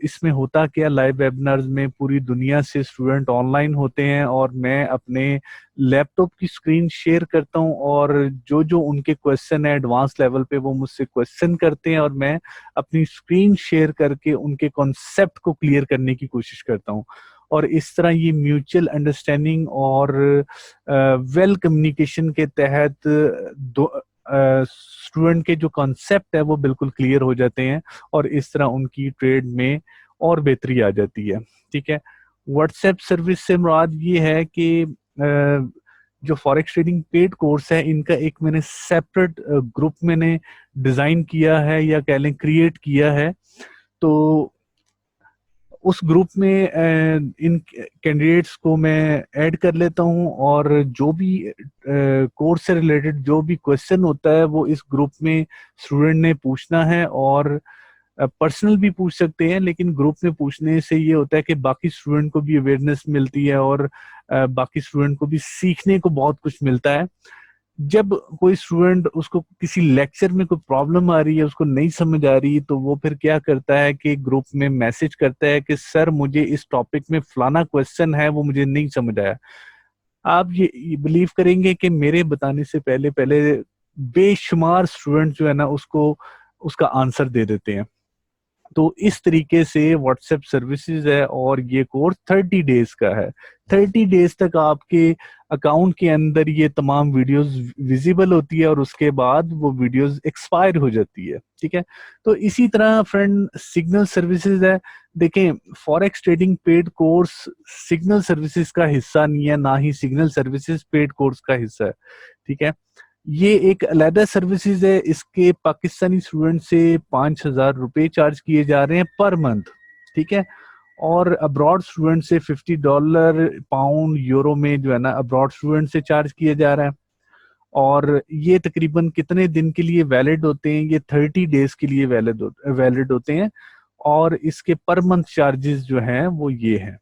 इसमें होता क्या, लाइव वेबिनार्स में पूरी दुनिया से स्टूडेंट ऑनलाइन होते हैं और मैं अपने लैपटॉप की स्क्रीन शेयर करता हूं और जो जो उनके क्वेश्चन है एडवांस लेवल पे वो मुझसे क्वेश्चन करते हैं और मैं अपनी स्क्रीन शेयर करके उनके कॉन्सेप्ट को क्लियर करने की कोशिश करता हूं। और इस तरह ये म्यूचुअल अंडरस्टैंडिंग और वेल कम्युनिकेशन के तहत दो स्टूडेंट के जो कॉन्सेप्ट है वो बिल्कुल क्लियर हो जाते हैं और इस तरह उनकी ट्रेड में और बेहतरी आ जाती है। ठीक है, व्हाट्सएप सर्विस से मुराद ये है कि जो फॉरेक्स ट्रेडिंग पेड कोर्स है इनका एक मैंने सेपरेट ग्रुप मैंने डिजाइन किया है या कह लें क्रिएट किया है। तो उस ग्रुप में इन कैंडिडेट्स को मैं ऐड कर लेता हूं और जो भी कोर्स से रिलेटेड जो भी क्वेश्चन होता है वो इस ग्रुप में स्टूडेंट ने पूछना है। और पर्सनल भी पूछ सकते हैं, लेकिन ग्रुप में पूछने से ये होता है कि बाकी स्टूडेंट को भी अवेयरनेस मिलती है और बाकी स्टूडेंट को भी सीखने को बहुत कुछ मिलता है। जब कोई स्टूडेंट, उसको किसी लेक्चर में कोई प्रॉब्लम आ रही है, उसको नहीं समझ आ रही, तो वो फिर क्या करता है कि ग्रुप में मैसेज करता है कि सर मुझे इस टॉपिक में फलाना क्वेश्चन है, वो मुझे नहीं समझ आया। आप ये बिलीव करेंगे कि मेरे बताने से पहले पहले बेशुमार स्टूडेंट जो है ना उसको उसका आंसर दे देते हैं। तो इस तरीके से व्हाट्सएप सर्विसेज है और ये कोर्स 30 डेज का है। 30 डेज तक आपके अकाउंट के अंदर ये तमाम वीडियोस विजिबल होती है और उसके बाद वो वीडियोस एक्सपायर हो जाती है। ठीक है, तो इसी तरह फ्रेंड सिग्नल सर्विसेज है। देखें, forex trading paid course signal services का हिस्सा नहीं है, ना ही सिग्नल सर्विसेज पेड कोर्स का हिस्सा है। ठीक है, ये एक अलहदा सर्विसेज है। इसके पाकिस्तानी स्टूडेंट से 5,000 रुपये चार्ज किए जा रहे हैं पर मंथ। ठीक है, और अब्रॉड स्टूडेंट से $50, पाउंड, यूरो में जो है ना अब्रॉड स्टूडेंट से चार्ज किया जा रहा है। और ये तकरीबन कितने दिन के लिए वैलिड होते हैं, ये 30 डेज के लिए वैलिड होते हैं। और इसके पर मंथ चार्जेस जो हैं वो ये हैं।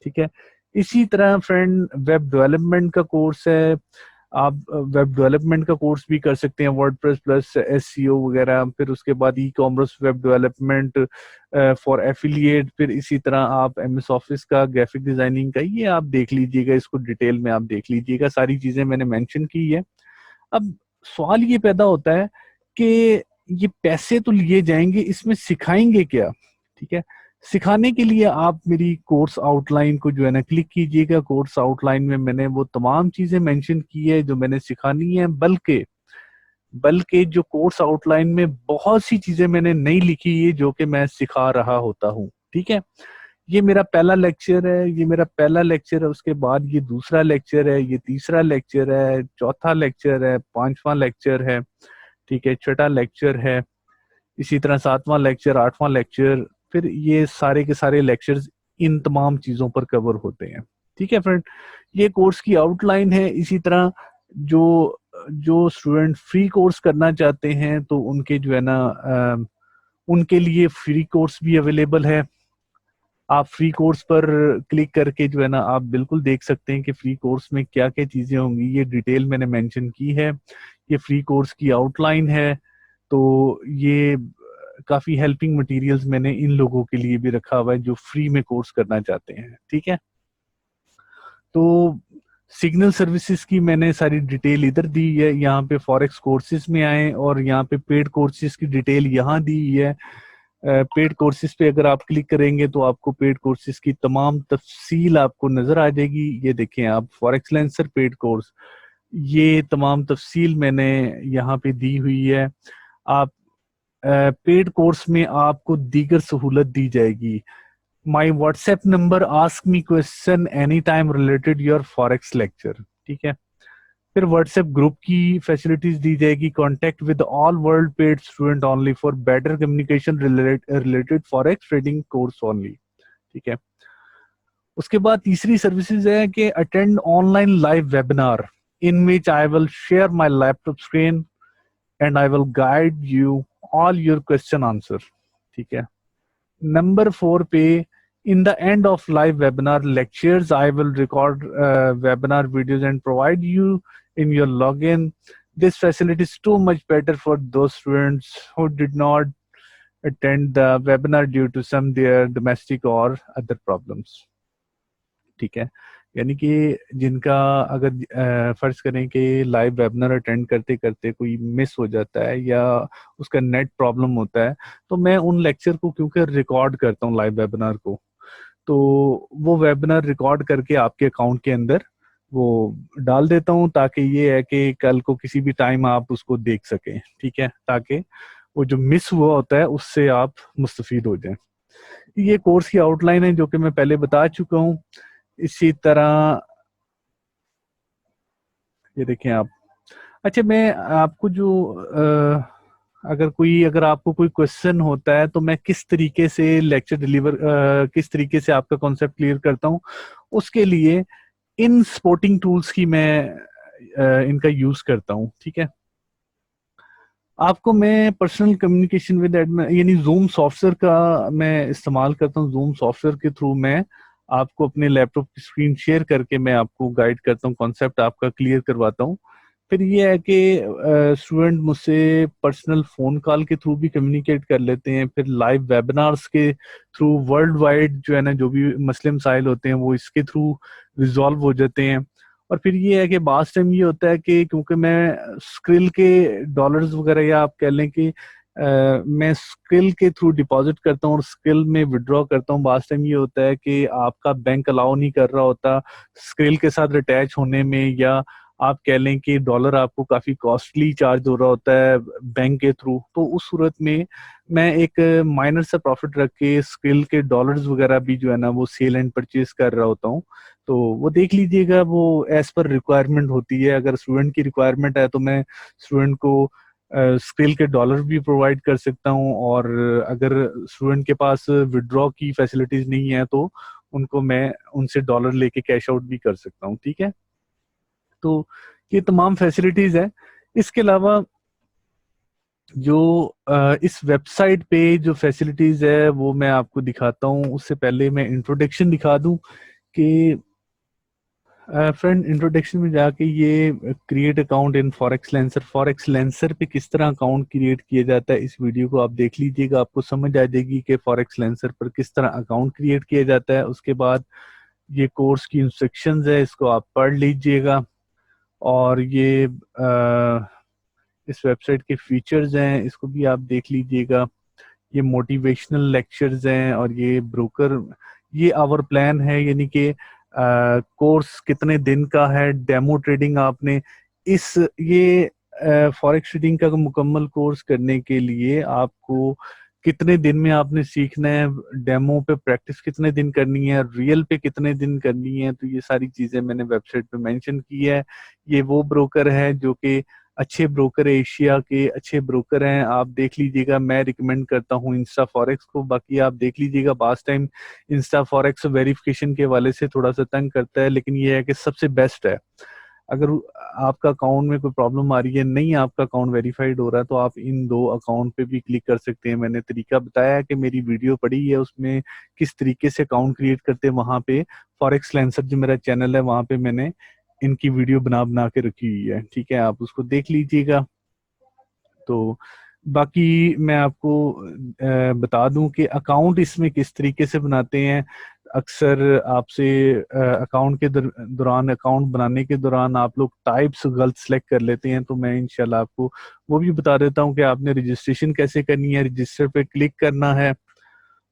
ठीक है, इसी तरह फ्रेंड वेब डेवलपमेंट का कोर्स है। आप वेब डेवलपमेंट का कोर्स भी कर सकते हैं, वर्डप्रेस प्लस एसईओ वगैरह। फिर उसके बाद e commerce web development for affiliate. फिर इसी तरह आप एमएस ऑफिस का, ग्राफिक डिजाइनिंग का, ये आप देख लीजिएगा, इसको डिटेल में आप देख लीजिएगा, सारी चीजें मैंने मेंशन की है। अब सवाल ये पैदा होता है कि ये पैसे तो लिए जाएंगे, इसमें सिखाएंगे क्या। ठीक है, सिखाने के लिए आप मेरी कोर्स आउटलाइन को जो है ना क्लिक कीजिएगा। कोर्स आउटलाइन में मैंने वो तमाम चीजें मेंशन की है जो मैंने सिखानी है। बल्कि बल्कि जो कोर्स आउटलाइन में बहुत सी चीजें मैंने नहीं लिखी है जो कि मैं सिखा रहा होता हूँ। ठीक है,
ये मेरा पहला लेक्चर है, ये मेरा पहला लेक्चर है, उसके बाद ये दूसरा लेक्चर है, ये तीसरा लेक्चर है, चौथा लेक्चर है, पांचवा लेक्चर है, ठीक है, छठा लेक्चर है, इसी तरह सातवां लेक्चर, आठवां लेक्चर, फिर ये सारे के सारे लेक्चर्स इन तमाम चीजों पर कवर होते हैं। ठीक है फ्रेंड, ये कोर्स की आउटलाइन है। इसी तरह जो जो स्टूडेंट फ्री कोर्स करना चाहते हैं तो उनके जो है ना उनके लिए फ्री कोर्स भी अवेलेबल है। आप फ्री कोर्स पर क्लिक करके जो है ना आप बिल्कुल देख सकते हैं कि फ्री कोर्स में क्या क्या चीजें होंगी। ये डिटेल मैंने मेंशन की है, ये फ्री कोर्स की आउटलाइन है। तो ये काफी हेल्पिंग मटेरियल्स मैंने इन लोगों के लिए भी रखा हुआ है जो फ्री में कोर्स करना चाहते हैं। ठीक है, तो सिग्नल सर्विसेज की मैंने सारी डिटेल इधर दी है। यहाँ पे फॉरेक्स कोर्सेज में आए और यहाँ पे पेड कोर्सेज की डिटेल यहाँ दी है। पेड कोर्सेज पे अगर आप क्लिक करेंगे तो आपको पेड कोर्सेज की तमाम तफसील आपको नजर आ जाएगी। ये देखें आप, फॉरेक्स लेंसर पेड कोर्स, ये तमाम तफसील मैंने यहाँ पे दी हुई है। आप पेड कोर्स में आपको दीगर सहूलत दी जाएगी। My WhatsApp number, ask me question any time related your forex lecture. ठीक है, फिर व्हाट्सएप ग्रुप की फैसिलिटीज दी जाएगी। Contact with all world paid student only for better communication related forex trading course only. ठीक है, उसके बाद तीसरी सर्विसेज है कि attend online live webinar in which I will share my laptop screen and I will guide you all your question answer. ठीक है, number 4 पे, in the end of live webinar lectures I will record webinar videos and provide you in your login. This facility is too much better for those students who did not attend the webinar due to some their domestic or other problems. ठीक है, यानी कि जिनका अगर फर्ज करें कि live webinar attend करते करते कोई मिस हो जाता है या उसका नेट प्रॉब्लम होता है, तो मैं उन लेक्चर को क्योंकि रिकॉर्ड करता हूँ लाइव वेबिनार को, तो वो वेबिनार रिकॉर्ड करके आपके अकाउंट के अंदर वो डाल देता हूँ, ताकि ये है कि कल को किसी भी टाइम आप उसको देख सकें। ठीक है, ताकि वो जो मिस हुआ होता है उससे आप मुस्तफीद हो जाएं। ये कोर्स की आउटलाइन है जो कि मैं पहले बता चुका हूँ। इसी तरह ये देखें आप। अच्छा, मैं आपको जो अगर आपको कोई क्वेश्चन होता है तो मैं किस तरीके से लेक्चर डिलीवर, किस तरीके से आपका कॉन्सेप्ट क्लियर करता हूँ, उसके लिए इन स्पोर्टिंग टूल्स की मैं इनका यूज करता हूँ। ठीक है, आपको मैं पर्सनल कम्युनिकेशन विद एडमिन यानी जूम सॉफ्टवेयर का मैं इस्तेमाल करता हूँ। जूम सॉफ्टवेयर के थ्रू मैं आपको अपने लैपटॉप की स्क्रीन शेयर करके मैं आपको गाइड करता हूँ, कॉन्सेप्ट आपका क्लियर करवाता हूँ। फिर ये है कि स्टूडेंट मुझसे पर्सनल फोन कॉल के थ्रू भी कम्युनिकेट कर लेते हैं। फिर लाइव वेबिनार्स के थ्रू वर्ल्ड वाइड जो है ना जो भी मसले मसाइल होते हैं वो इसके थ्रू रिजॉल्व हो जाते हैं। और फिर ये है कि बास टाइम ये होता है कि क्योंकि मैं स्क्रिल के डॉलर्स वगैरह या आप कह लें कि मैं स्किल के थ्रू डिपॉजिट करता हूँ और स्किल में विड्रॉ करता हूँ। बास टाइम ये होता है कि आपका बैंक अलाउ नहीं कर रहा होता स्किल के साथ अटैच होने में, या आप कह लें कि डॉलर आपको काफी कॉस्टली चार्ज हो रहा होता है बैंक के थ्रू, तो उस सूरत में मैं एक माइनर सा प्रॉफिट रख के स्किल के डॉलर्स वगैरह भी जो है ना वो सेल एंड परचेज कर रहा होता हूँ। तो वो देख लीजिएगा, वो एज पर रिक्वायरमेंट होती है। अगर स्टूडेंट की रिक्वायरमेंट है तो मैं स्टूडेंट को स्किल के डॉलर भी प्रोवाइड कर सकता हूँ, और अगर स्टूडेंट के पास विड्रॉ की फैसिलिटीज नहीं है तो उनको मैं उनसे डॉलर लेके कैश आउट भी कर सकता हूँ। ठीक है, तो ये तमाम फैसिलिटीज है। इसके अलावा जो इस वेबसाइट पे जो फैसिलिटीज है वो मैं आपको दिखाता हूँ। उससे पहले मैं इंट्रोडक्शन दिखा दूं कि फ्रेंड, इंट्रोडक्शन में जाके ये create account in forex lancer पे किस तरह अकाउंट क्रिएट किया जाता है, इस वीडियो को आप देख लीजिएगा, आपको समझ आ जाएगी कि फॉरेक्स लेंसर पर किस तरह अकाउंट क्रिएट किया जाता है। उसके बाद ये कोर्स की इंस्ट्रक्शंस है, इसको आप पढ़ लीजिएगा। और ये इस वेबसाइट के फीचर्स हैं, इसको भी आप देख लीजिएगा। ये मोटिवेशनल लेक्चर्स हैं और ये ब्रोकर, ये आवर प्लान है, यानी कि कोर्स कितने दिन का है। डेमो ट्रेडिंग आपने इस ये फॉरेक्स ट्रेडिंग का मुकम्मल कोर्स करने के लिए आपको कितने दिन में आपने सीखना है, डेमो पे प्रैक्टिस कितने दिन करनी है, रियल पे कितने दिन करनी है, तो ये सारी चीजें मैंने वेबसाइट पे मेंशन की है। ये वो ब्रोकर है जो कि अच्छे ब्रोकर है, एशिया के अच्छे ब्रोकर हैं, आप देख लीजिएगा। मैं रिकमेंड करता हूँ इंस्टा फॉरेक्स को, बाकी आप देख लीजिएगा। पास टाइम इंस्टा फॉरेक्स वेरिफिकेशन के वाले से थोड़ा सा तंग करता है, लेकिन ये है कि सबसे बेस्ट है। अगर आपका अकाउंट में कोई प्रॉब्लम आ रही है, नहीं आपका अकाउंट वेरीफाइड हो रहा है, तो आप इन दो अकाउंट पे भी क्लिक कर सकते हैं। मैंने तरीका बताया है कि मेरी वीडियो पड़ी है, उसमें किस तरीके से अकाउंट क्रिएट करते हैं। वहां पे फॉरेक्स लेंसर जो मेरा चैनल है, वहां पे मैंने इनकी वीडियो बना बना के रखी हुई है, ठीक है, आप उसको देख लीजिएगा। तो बाकी मैं आपको बता दूं कि अकाउंट इसमें किस तरीके से बनाते हैं। अक्सर आपसे अकाउंट के दौरान, अकाउंट बनाने के दौरान आप लोग टाइप्स गलत सेलेक्ट कर लेते हैं, तो मैं इंशाल्लाह आपको वो भी बता देता हूं कि आपने रजिस्ट्रेशन कैसे करनी है। रजिस्टर पे क्लिक करना है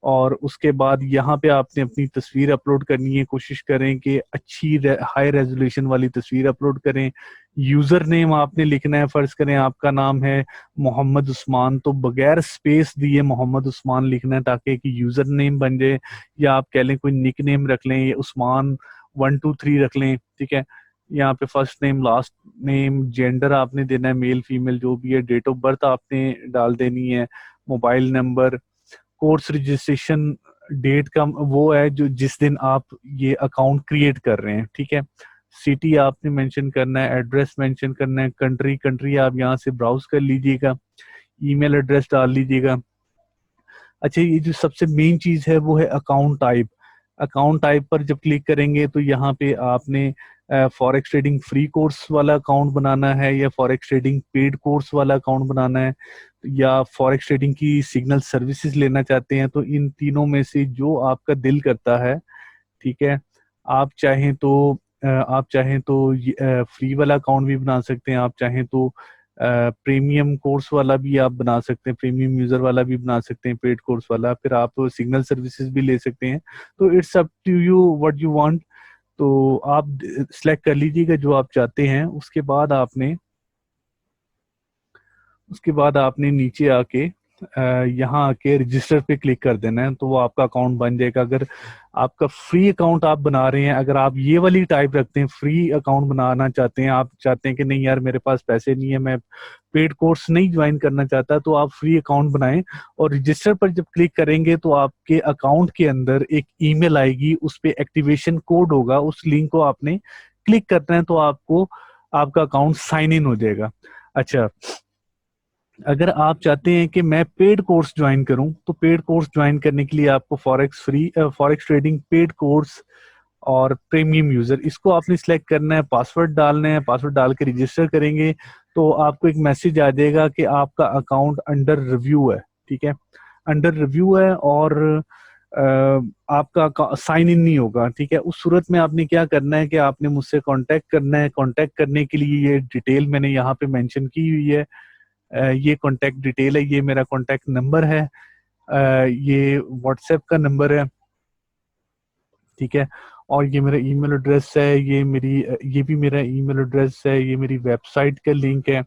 और उसके बाद यहाँ पे आपने अपनी तस्वीर अपलोड करनी है। कोशिश करें कि अच्छी हाई रेजोल्यूशन वाली तस्वीर अपलोड करें। यूजर नेम आपने लिखना है, फर्ज करें आपका नाम है मोहम्मद उस्मान, तो बगैर स्पेस दिए मोहम्मद उस्मान लिखना है, ताकि एक यूजर नेम बन जाए। या आप कह लें कोई निक नेम रख लें, ये उस्मान 123 रख लें, ठीक है। यहाँ पे first name, last name, gender आपने देना है मेल फीमेल जो भी है, डेट ऑफ बर्थ आपने डाल देनी है, mobile number, course registration date का वो है जो जिस दिन आप ये अकाउंट क्रिएट कर रहे हैं, ठीक है। सिटी आपने मेंशन करना है, एड्रेस मेंशन करना है, कंट्री आप यहाँ से ब्राउज कर लीजिएगा, ईमेल एड्रेस डाल लीजिएगा। अच्छा, ये जो सबसे मेन चीज है वो है अकाउंट टाइप। अकाउंट टाइप पर जब क्लिक करेंगे तो यहाँ पे आपने फॉरेक्स ट्रेडिंग फ्री कोर्स वाला अकाउंट बनाना है, या फॉरेक्स ट्रेडिंग पेड कोर्स वाला अकाउंट बनाना है, या फॉरेक्स ट्रेडिंग की सिग्नल सर्विसेज लेना चाहते हैं। तो इन तीनों में से जो आपका दिल करता है, ठीक है। आप चाहें तो फ्री वाला अकाउंट भी बना सकते हैं, आप चाहें तो प्रीमियम कोर्स वाला भी आप बना सकते हैं, प्रीमियम यूजर वाला भी बना सकते हैं, पेड कोर्स वाला, फिर आप सिग्नल सर्विसेज भी ले सकते हैं। तो it's up to you what you want. तो आप सिलेक्ट कर लीजिएगा जो आप चाहते हैं। उसके बाद आपने नीचे आके यहाँ आके रजिस्टर पे क्लिक कर देना है, तो वो आपका अकाउंट बन जाएगा। अगर आपका फ्री अकाउंट आप बना रहे हैं, अगर आप ये वाली टाइप रखते हैं, फ्री अकाउंट बनाना चाहते हैं, आप चाहते हैं कि नहीं यार मेरे पास पैसे नहीं है, मैं पेड कोर्स नहीं ज्वाइन करना चाहता, तो आप फ्री अकाउंट बनाएं। और रजिस्टर पर जब क्लिक करेंगे तो आपके अकाउंट के अंदर एक ईमेल आएगी, उस पे एक्टिवेशन कोड होगा, उस लिंक को आपने क्लिक करना है, तो आपको आपका अकाउंट साइन इन हो जाएगा। अच्छा, अगर आप चाहते हैं कि मैं पेड कोर्स ज्वाइन करूं, तो पेड कोर्स ज्वाइन करने के लिए आपको फॉरेक्स ट्रेडिंग पेड कोर्स और प्रीमियम यूजर, इसको आपने सिलेक्ट करना है, पासवर्ड डालना है, पासवर्ड डाल के रजिस्टर करेंगे तो आपको एक मैसेज आ जाएगा कि आपका अकाउंट अंडर रिव्यू है, ठीक है, अंडर रिव्यू है, और अ, आपका साइन इन नहीं होगा, ठीक है। उस सूरत में आपने क्या करना है कि आपने मुझसे कांटेक्ट करना है। कांटेक्ट करने के लिए ये डिटेल मैंने यहाँ पे मेंशन की हुई है। ये कांटेक्ट डिटेल है, ये मेरा कांटेक्ट नंबर है, ये व्हाट्सएप का नंबर है, ठीक है। और ये मेरा ईमेल एड्रेस है, ये भी मेरा ईमेल एड्रेस है, ये मेरी वेबसाइट का लिंक है।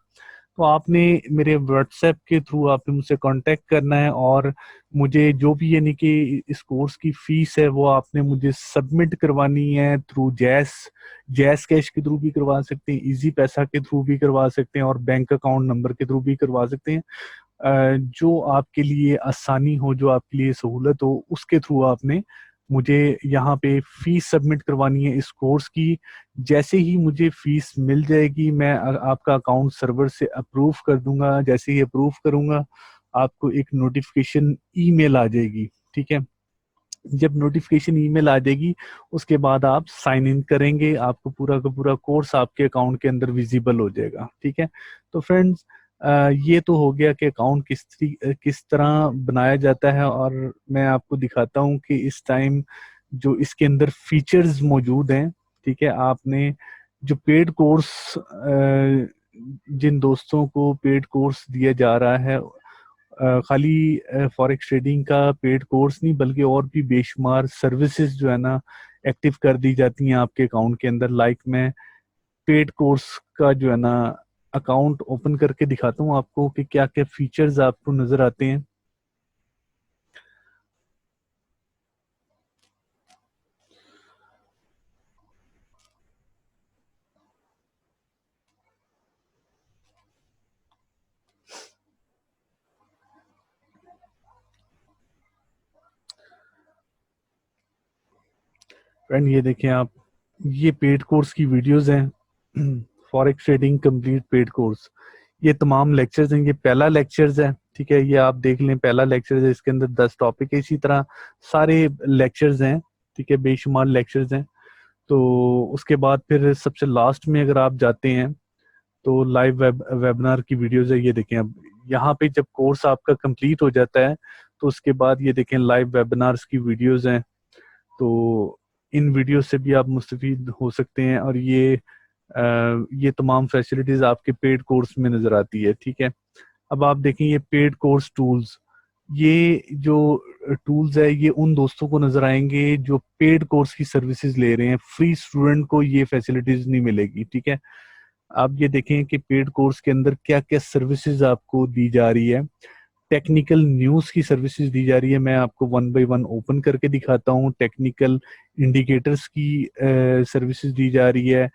तो आपने मेरे व्हाट्सएप के थ्रू आपने मुझसे कांटेक्ट करना है, और मुझे जो भी यानी कि इस कोर्स की फीस है वो आपने मुझे सबमिट करवानी है थ्रू जैस कैश के थ्रू भी करवा सकते हैं, इजी पैसा के थ्रू भी करवा सकते हैं, और बैंक अकाउंट नंबर के थ्रू भी करवा सकते हैं। जो आपके लिए आसानी हो, जो आपके लिए सहूलत हो, उसके थ्रू आपने मुझे यहाँ पे फीस सबमिट करवानी है इस कोर्स की। जैसे ही मुझे फीस मिल जाएगी, मैं आपका अकाउंट सर्वर से अप्रूव कर दूंगा। जैसे ही अप्रूव करूंगा, आपको एक नोटिफिकेशन ईमेल आ जाएगी, ठीक है। जब नोटिफिकेशन ईमेल आ जाएगी, उसके बाद आप साइन इन करेंगे, आपको पूरा का पूरा कोर्स आपके अकाउंट के अंदर विजिबल हो जाएगा, ठीक है। तो फ्रेंड्स, ये तो हो गया कि अकाउंट किस तरह बनाया जाता है, और मैं आपको दिखाता हूँ कि इस टाइम जो इसके अंदर फीचर्स मौजूद हैं, ठीक है। आपने जो पेड कोर्स, जिन दोस्तों को पेड कोर्स दिया जा रहा है, खाली फॉरेक्स ट्रेडिंग का पेड कोर्स नहीं, बल्कि और भी बेशुमार सर्विसेज जो है ना एक्टिव कर दी जाती हैं आपके अकाउंट के अंदर। लाइक मैं पेड कोर्स का जो है ना अकाउंट ओपन करके दिखाता हूँ आपको कि क्या क्या फीचर्स आपको नजर आते हैं। फ्रेंड ये देखें आप, ये पेड कोर्स की वीडियोस हैं forex trading complete paid course. ये तमाम लेक्चर्स हैं, ये पहला लेक्चर्स है, ठीक है, ये आप देख लें, पहला लेक्चर है, इसके अंदर 10 टॉपिक है, इसी तरह सारे लेक्चर्स हैं, ठीक है, बेशुमार लेक्चर्स हैं। तो उसके बाद फिर सबसे लास्ट में अगर आप जाते हैं तो लाइव वेबिनार की वीडियोस है, ये देखें। अब यहाँ पे जब कोर्स आपका कंप्लीट हो जाता है तो उसके बाद ये देखें लाइव वेबिनार्स की वीडियोस हैं। तो इन वीडियो से भी आप मुस्तफीद हो सकते हैं, और ये तमाम फैसिलिटीज आपके पेड कोर्स में नजर आती है, ठीक है। अब आप देखें ये पेड कोर्स टूल्स, ये जो टूल्स है ये उन दोस्तों को नजर आएंगे जो पेड कोर्स की सर्विसेज ले रहे हैं। फ्री स्टूडेंट को ये फैसिलिटीज नहीं मिलेगी, ठीक है। आप ये देखें कि पेड कोर्स के अंदर क्या क्या सर्विसेज आपको दी जा रही है। टेक्निकल न्यूज़ की सर्विसेज दी जा रही है, मैं आपको वन बाय वन ओपन करके दिखाता हूँ। टेक्निकल इंडिकेटर्स की सर्विसेज दी जा रही है,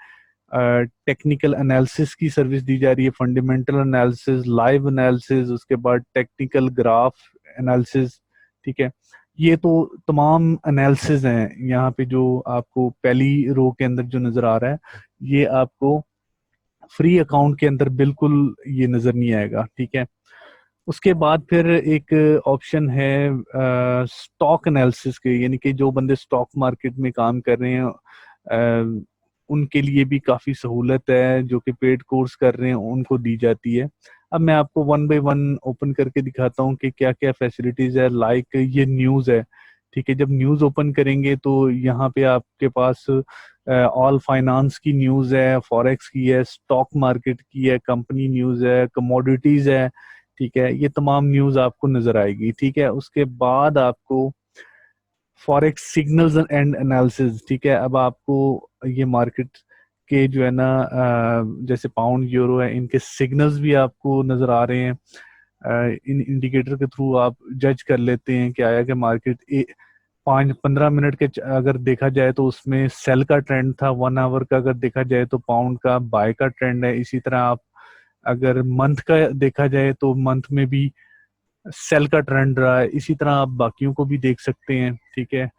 टेक्निकल एनालिसिस की सर्विस दी जा रही है, फंडामेंटल एनालिसिस, लाइव एनालिसिस, उसके बाद टेक्निकल ग्राफ एनालिसिस, ठीक है। ये तो तमाम एनालिसिस हैं यहाँ पे जो आपको पहली रो के अंदर जो नजर आ रहा है, ये आपको फ्री अकाउंट के अंदर बिल्कुल ये नजर नहीं आएगा, ठीक है। उसके बाद फिर एक ऑप्शन है स्टॉक एनालिसिस के, यानी कि जो बंदे स्टॉक मार्केट में काम कर रहे हैं उनके लिए भी काफ़ी सहूलत है, जो कि पेड कोर्स कर रहे हैं उनको दी जाती है। अब मैं आपको वन बाय वन ओपन करके दिखाता हूँ कि क्या क्या फैसिलिटीज़ है। लाइक ये न्यूज़ है, ठीक है। जब न्यूज़ ओपन करेंगे तो यहाँ पे आपके पास ऑल फाइनेंस की न्यूज़ है, फॉरेक्स की है, स्टॉक मार्केट की है, कंपनी न्यूज़ है, कमोडिटीज़ है, ठीक है। ये तमाम न्यूज़ आपको नजर आएगी, ठीक है। उसके बाद आपको फॉरेक्स सिग्नल्स एंड एनालिसिस, ठीक है। अब आपको ये मार्केट के जो है ना जैसे पाउंड यूरो है, इनके सिग्नल्स भी आपको नजर आ रहे हैं। इन इंडिकेटर के थ्रू आप जज कर लेते हैं कि आया कि मार्केट 5-15 मिनट के अगर देखा जाए तो उसमें सेल का ट्रेंड था, 1 आवर का अगर देखा जाए तो पाउंड का बाय का ट्रेंड है। इसी तरह आप अगर मंथ का देखा जाए तो मंथ में भी सेल का ट्रेंड रहा है। इसी तरह आप बाकियों को भी देख सकते हैं, ठीक है।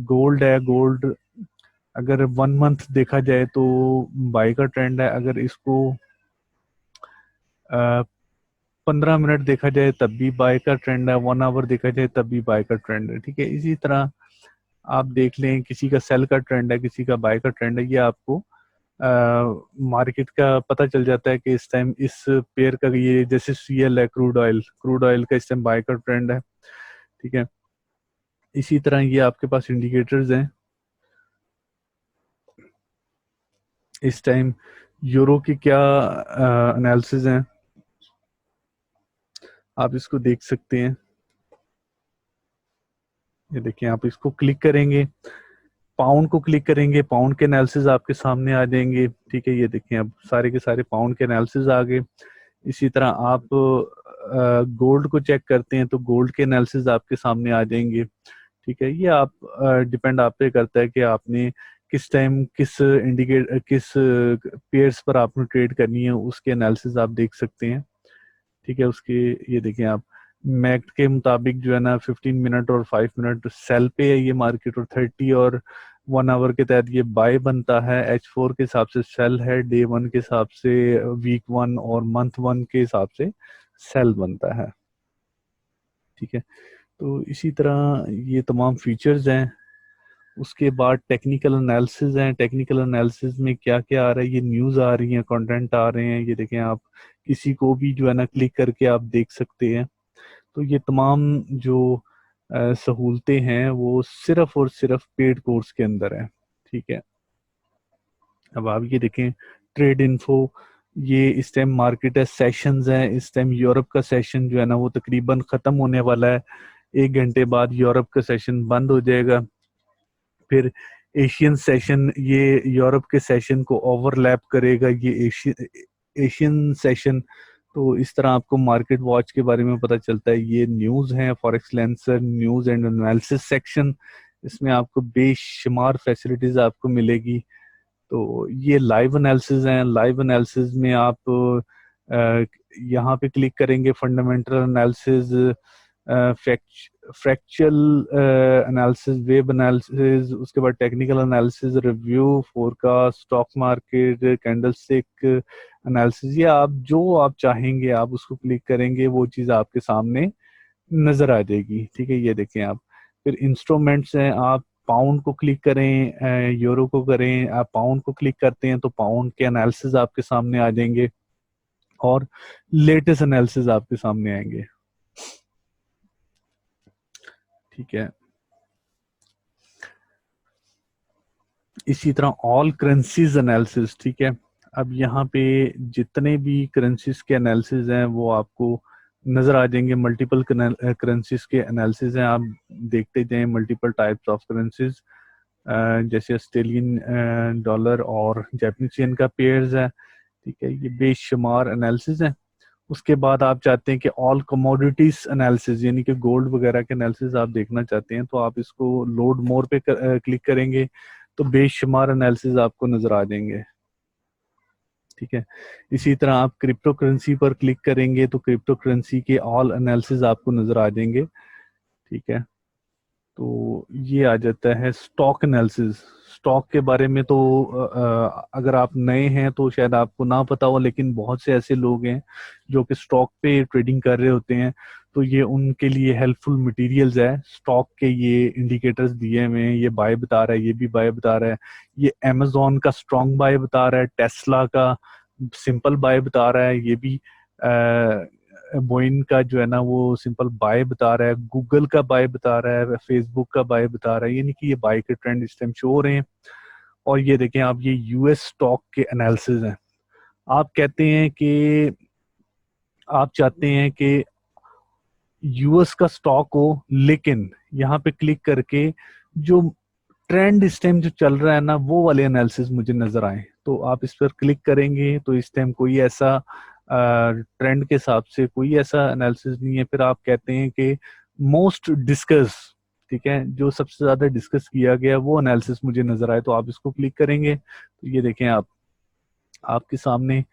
गोल्ड है, गोल्ड अगर 1 मंथ देखा जाए तो बाय का ट्रेंड है, अगर इसको 15 मिनट देखा जाए तब भी बाय का ट्रेंड है, 1 आवर देखा जाए तब भी बाय का ट्रेंड है, ठीक है। इसी तरह आप देख लें, किसी का सेल का ट्रेंड है, किसी का बाय का ट्रेंड है, ये आपको मार्केट का पता चल जाता है कि इस टाइम इस पेयर का, ये जैसे सीएल है, क्रूड ऑयल का इस टाइम बाय का ट्रेंड है, ठीक है। इसी तरह ये आपके पास इंडिकेटर्स हैं। इस टाइम यूरो की क्या एनालिसिस हैं, आप इसको देख सकते हैं। ये देखिए, आप इसको क्लिक करेंगे, पाउंड को क्लिक करेंगे, पाउंड के एनालिसिस आपके सामने आ जाएंगे, ठीक है। ये देखिए, अब सारे के सारे पाउंड के एनालिसिस आ गए। इसी तरह आप गोल्ड को चेक करते हैं तो गोल्ड के एनालिसिस आपके सामने आ जाएंगे, ठीक है। ये आप डिपेंड आप पे करता है कि आपने किस टाइम किस पेयर्स पर आपने ट्रेड करनी है, उसके एनालिसिस आप देख सकते हैं, ठीक है। उसके ये देखें आप, मैक्ट के मुताबिक जो है ना 15 मिनट और 5 मिनट सेल पे है ये मार्केट, और 30 और 1 आवर के तहत ये बाय बनता है। H4 के हिसाब से सेल है, डे 1 के हिसाब से, वीक 1 और मंथ 1 के हिसाब से सेल बनता है, ठीक है। तो इसी तरह ये तमाम फीचर्स हैं। उसके बाद टेक्निकल एनालिसिस हैं। टेक्निकल एनालिसिस में क्या क्या आ रहा है, ये न्यूज़ आ रही है, कंटेंट आ रहे हैं, ये देखें आप, किसी को भी जो है ना क्लिक करके आप देख सकते हैं। तो ये तमाम जो सहूलतें हैं वो सिर्फ और सिर्फ पेड कोर्स के अंदर है, ठीक है। अब आप ये देखें, ट्रेड इन्फो, ये इस टाइम मार्केट है, सेशंस हैं। इस टाइम यूरोप का सेशन जो है ना वो तकरीबन ख़त्म होने वाला है। 1 घंटे बाद यूरोप का सेशन बंद हो जाएगा। फिर एशियन सेशन ये यूरोप के सेशन को ओवरलैप करेगा, ये एशियन सेशन। तो इस तरह आपको मार्केट वॉच के बारे में पता चलता है। ये न्यूज़ है, forex lancer news and analysis section, इसमें आपको बेशुमार फैसिलिटीज आपको मिलेगी। तो ये लाइव एनालिसिस हैं। लाइव एनालिसिस में आप यहाँ पे क्लिक करेंगे, fundamental analysis, fractal analysis, wave analysis, उसके बाद technical analysis, review, forecast, stock market, candlestick analysis, ये आप जो आप चाहेंगे आप उसको क्लिक करेंगे वो चीज़ आपके सामने नजर आ जाएगी। ठीक है, ये देखें आप। फिर इंस्ट्रूमेंट्स हैं, आप पाउंड को क्लिक करें, यूरो को करें, आप पाउंड को क्लिक करते हैं तो पाउंड के एनालिसिस आपके सामने आ जाएंगे और लेटेस्ट एनालिसिस आपके सामने आएंगे। ठीक है, इसी तरह ऑल करेंसीज एनालिसिस। ठीक है, अब यहाँ पे जितने भी करेंसीज के एनालिसिस हैं वो आपको नजर आ जाएंगे। मल्टीपल करेंसीज के एनालिसिस हैं, आप देखते जाएं। मल्टीपल टाइप्स ऑफ करेंसीज, जैसे ऑस्ट्रेलियन डॉलर और जापानीज येन का पेयर्स है। ठीक है, ये बेशुमार एनालिसिस है। उसके बाद आप चाहते हैं कि ऑल कमोडिटीज एनालिसिस, यानी कि गोल्ड वगैरह के एनालिसिस आप देखना चाहते हैं, तो आप इसको लोड मोर पे क्लिक करेंगे तो बेशुमार एनालिसिस आपको नजर आ जाएंगे। ठीक है, इसी तरह आप क्रिप्टो करेंसी पर क्लिक करेंगे तो क्रिप्टो करेंसी के ऑल एनालिसिस आपको नजर आ जाएंगे। ठीक है, तो ये आ जाता है स्टॉक एनालिसिस। स्टॉक के बारे में तो अगर आप नए हैं तो शायद आपको ना पता हो, लेकिन बहुत से ऐसे लोग हैं जो कि स्टॉक पे ट्रेडिंग कर रहे होते हैं, तो ये उनके लिए हेल्पफुल मटेरियल्स है। स्टॉक के ये इंडिकेटर्स दिए हुए हैं, ये बाय बता रहा है, ये भी बाय बता रहा है, ये अमेजोन का स्ट्रॉन्ग बाय बता रहा है, टेस्ला का सिंपल बाय बता रहा है, ये भी बोइन का जो है ना वो सिंपल बाय बता रहा है, गूगल का बाय बता रहा है, फेसबुक का बाय बता रहा है, यानी कि ये बाय के ट्रेंड इस टाइम शो हो रहे हैं। और ये देखें आप, ये यूएस स्टॉक के एनालिसिस हैं। आप कहते हैं कि आप चाहते हैं कि यूएस का स्टॉक हो, लेकिन यहाँ पे क्लिक करके जो ट्रेंड इस टाइम जो चल रहा है ना वो वाले एनालिसिस मुझे नजर आए, तो आप इस पर क्लिक करेंगे तो इस टाइम कोई ऐसा ट्रेंड के हिसाब से कोई ऐसा एनालिसिस नहीं है। फिर आप कहते हैं कि मोस्ट डिस्कस, ठीक है, जो सबसे ज्यादा डिस्कस किया गया वो एनालिसिस मुझे नजर आए, तो आप इसको क्लिक करेंगे तो ये देखें आप, आपके सामने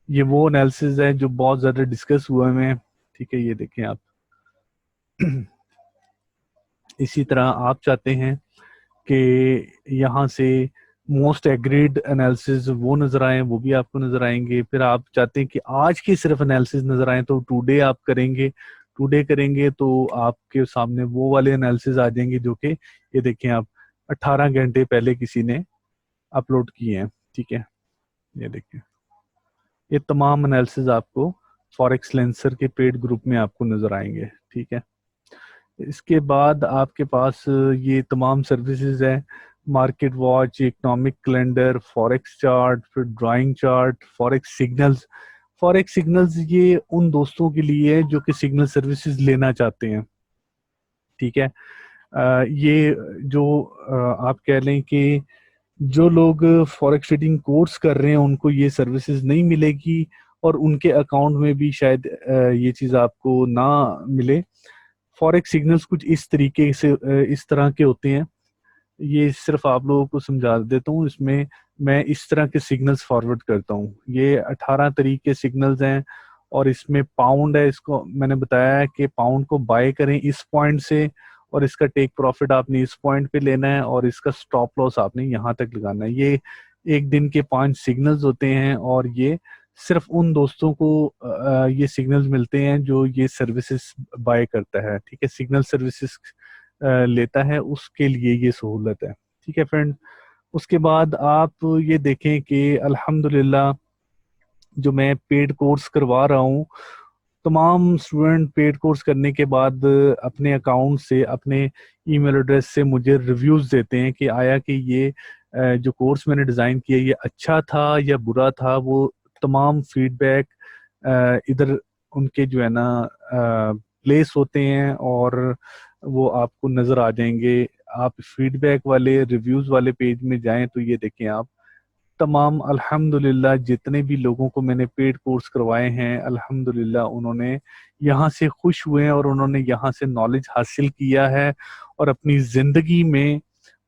ये वो एनालिसिस है जो बहुत ज्यादा डिस्कस हुए हैं। ठीक है, ये देखें आप। इसी तरह आप चाहते हैं कि यहाँ से मोस्ट एग्रीड एनालिसिस वो नजर आए, वो भी आपको नजर आएंगे। फिर आप चाहते हैं कि आज की सिर्फ एनालिसिस नजर आए, तो टुडे आप करेंगे। टुडे करेंगे तो आपके सामने वो वाले एनालिसिस आ जाएंगे जो कि ये देखें आप 18 घंटे पहले किसी ने अपलोड किए हैं। ठीक है, ये देखें, ये तमाम एनालिसिस आपको फॉरेक्स लेंसर के पेड ग्रुप में आपको नजर आएंगे। ठीक है, इसके बाद आपके पास ये तमाम सर्विसेज है, market watch, economic calendar, forex chart, फिर drawing chart, forex signals. Forex signals ये उन दोस्तों के लिए है जो कि सिग्नल सर्विसेज लेना चाहते हैं। ठीक है, ये जो आप कह लें कि जो लोग फॉरेक्स ट्रेडिंग कोर्स कर रहे हैं उनको ये सर्विसेज नहीं मिलेगी, और उनके अकाउंट में भी शायद ये चीज़ आपको ना मिले। फॉरेक्स सिग्नल्स कुछ इस तरीके से इस तरह के होते हैं, ये सिर्फ आप लोगों को समझा देता हूँ। इसमें मैं इस तरह के सिग्नल्स फॉरवर्ड करता हूँ, ये 18 तरीके सिग्नल्स हैं, और इसमें पाउंड है, इसको मैंने बताया है कि पाउंड को बाय करें इस पॉइंट से, और इसका टेक प्रॉफिट आपने इस पॉइंट पे लेना है, और इसका स्टॉप लॉस आपने यहाँ तक लगाना है। ये एक दिन के 5 सिग्नल्स होते हैं, और ये सिर्फ उन दोस्तों को ये सिग्नल्स मिलते हैं जो ये सर्विसेज बाय करता है। ठीक है, सिग्नल सर्विसेज लेता है उसके लिए ये सहूलत है। ठीक है फ्रेंड, उसके बाद आप ये देखें कि अल्हम्दुलिल्लाह जो मैं पेड कोर्स करवा रहा हूँ, तमाम स्टूडेंट पेड कोर्स करने के बाद अपने अकाउंट से, अपने ईमेल एड्रेस से मुझे रिव्यूज देते हैं कि आया कि ये जो कोर्स मैंने डिज़ाइन किया ये अच्छा था या बुरा था। वो तमाम फीडबैक इधर उनके जो है ना प्लेस होते हैं, और वो आपको नज़र आ जाएंगे। आप फीडबैक वाले रिव्यूज वाले पेज में जाएं तो ये देखें आप, तमाम अल्हम्दुलिल्लाह जितने भी लोगों को मैंने पेड कोर्स करवाए हैं अल्हम्दुलिल्लाह उन्होंने यहाँ से खुश हुए हैं, और उन्होंने यहाँ से नॉलेज हासिल किया है और अपनी ज़िंदगी में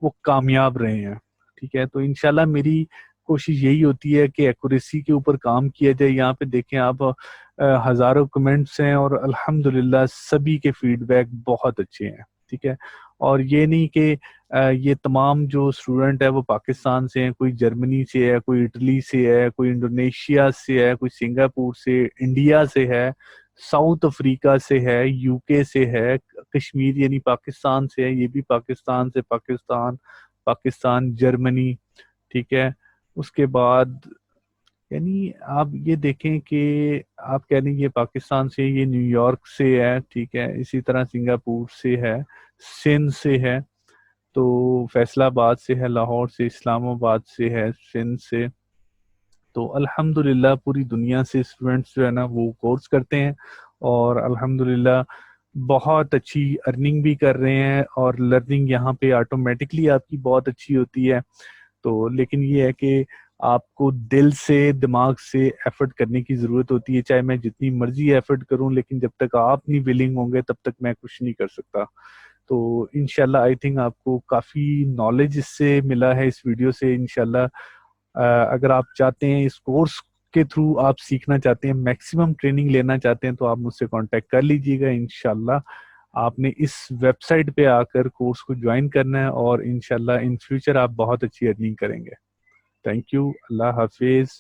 वो कामयाब रहे हैं। ठीक है, तो इंशाल्लाह मेरी कोशिश यही होती है कि एक्यूरेसी के ऊपर काम किया जाए। यहाँ पे देखें आप, हजारों कमेंट्स हैं और अल्हम्दुलिल्लाह सभी के फीडबैक बहुत अच्छे हैं, ठीक है। और ये नहीं कि ये तमाम जो स्टूडेंट है वो पाकिस्तान से हैं, कोई जर्मनी से है, कोई इटली से है, कोई इंडोनेशिया से है, कोई सिंगापुर से, इंडिया से है, साउथ अफ्रीका से है, यूके से है, कश्मीर यानी पाकिस्तान से है, ये भी पाकिस्तान से, पाकिस्तान जर्मनी, ठीक है। उसके बाद यानी आप ये देखें कि आप कह रहे हैं ये पाकिस्तान से, ये न्यूयॉर्क से है, ठीक है। इसी तरह सिंगापुर से है, सिंध से है, तो फैसलाबाद से है, लाहौर से, इस्लामाबाद से है, सिंध से। तो अल्हम्दुलिल्लाह पूरी दुनिया से स्टूडेंट्स जो है ना वो कोर्स करते हैं और अल्हम्दुलिल्लाह बहुत अच्छी अर्निंग भी कर रहे हैं और लर्निंग यहाँ पे ऑटोमेटिकली आपकी बहुत अच्छी होती है। तो लेकिन ये है कि आपको दिल से, दिमाग से एफर्ट करने की ज़रूरत होती है। चाहे मैं जितनी मर्जी एफर्ट करूं, लेकिन जब तक आप नहीं विलिंग होंगे तब तक मैं कुछ नहीं कर सकता। तो इंशाल्लाह आई थिंक आपको काफ़ी नॉलेज इससे मिला है, इस वीडियो से। इंशाल्लाह अगर आप चाहते हैं इस कोर्स के थ्रू आप सीखना चाहते हैं, मैक्सिमम ट्रेनिंग लेना चाहते हैं, तो आप मुझसे कांटेक्ट कर लीजिएगा। इंशाल्लाह आपने इस वेबसाइट पे आकर कोर्स को ज्वाइन करना है और इंशाल्लाह इन फ्यूचर आप बहुत अच्छी अर्निंग करेंगे। Thank you, Allah Hafiz.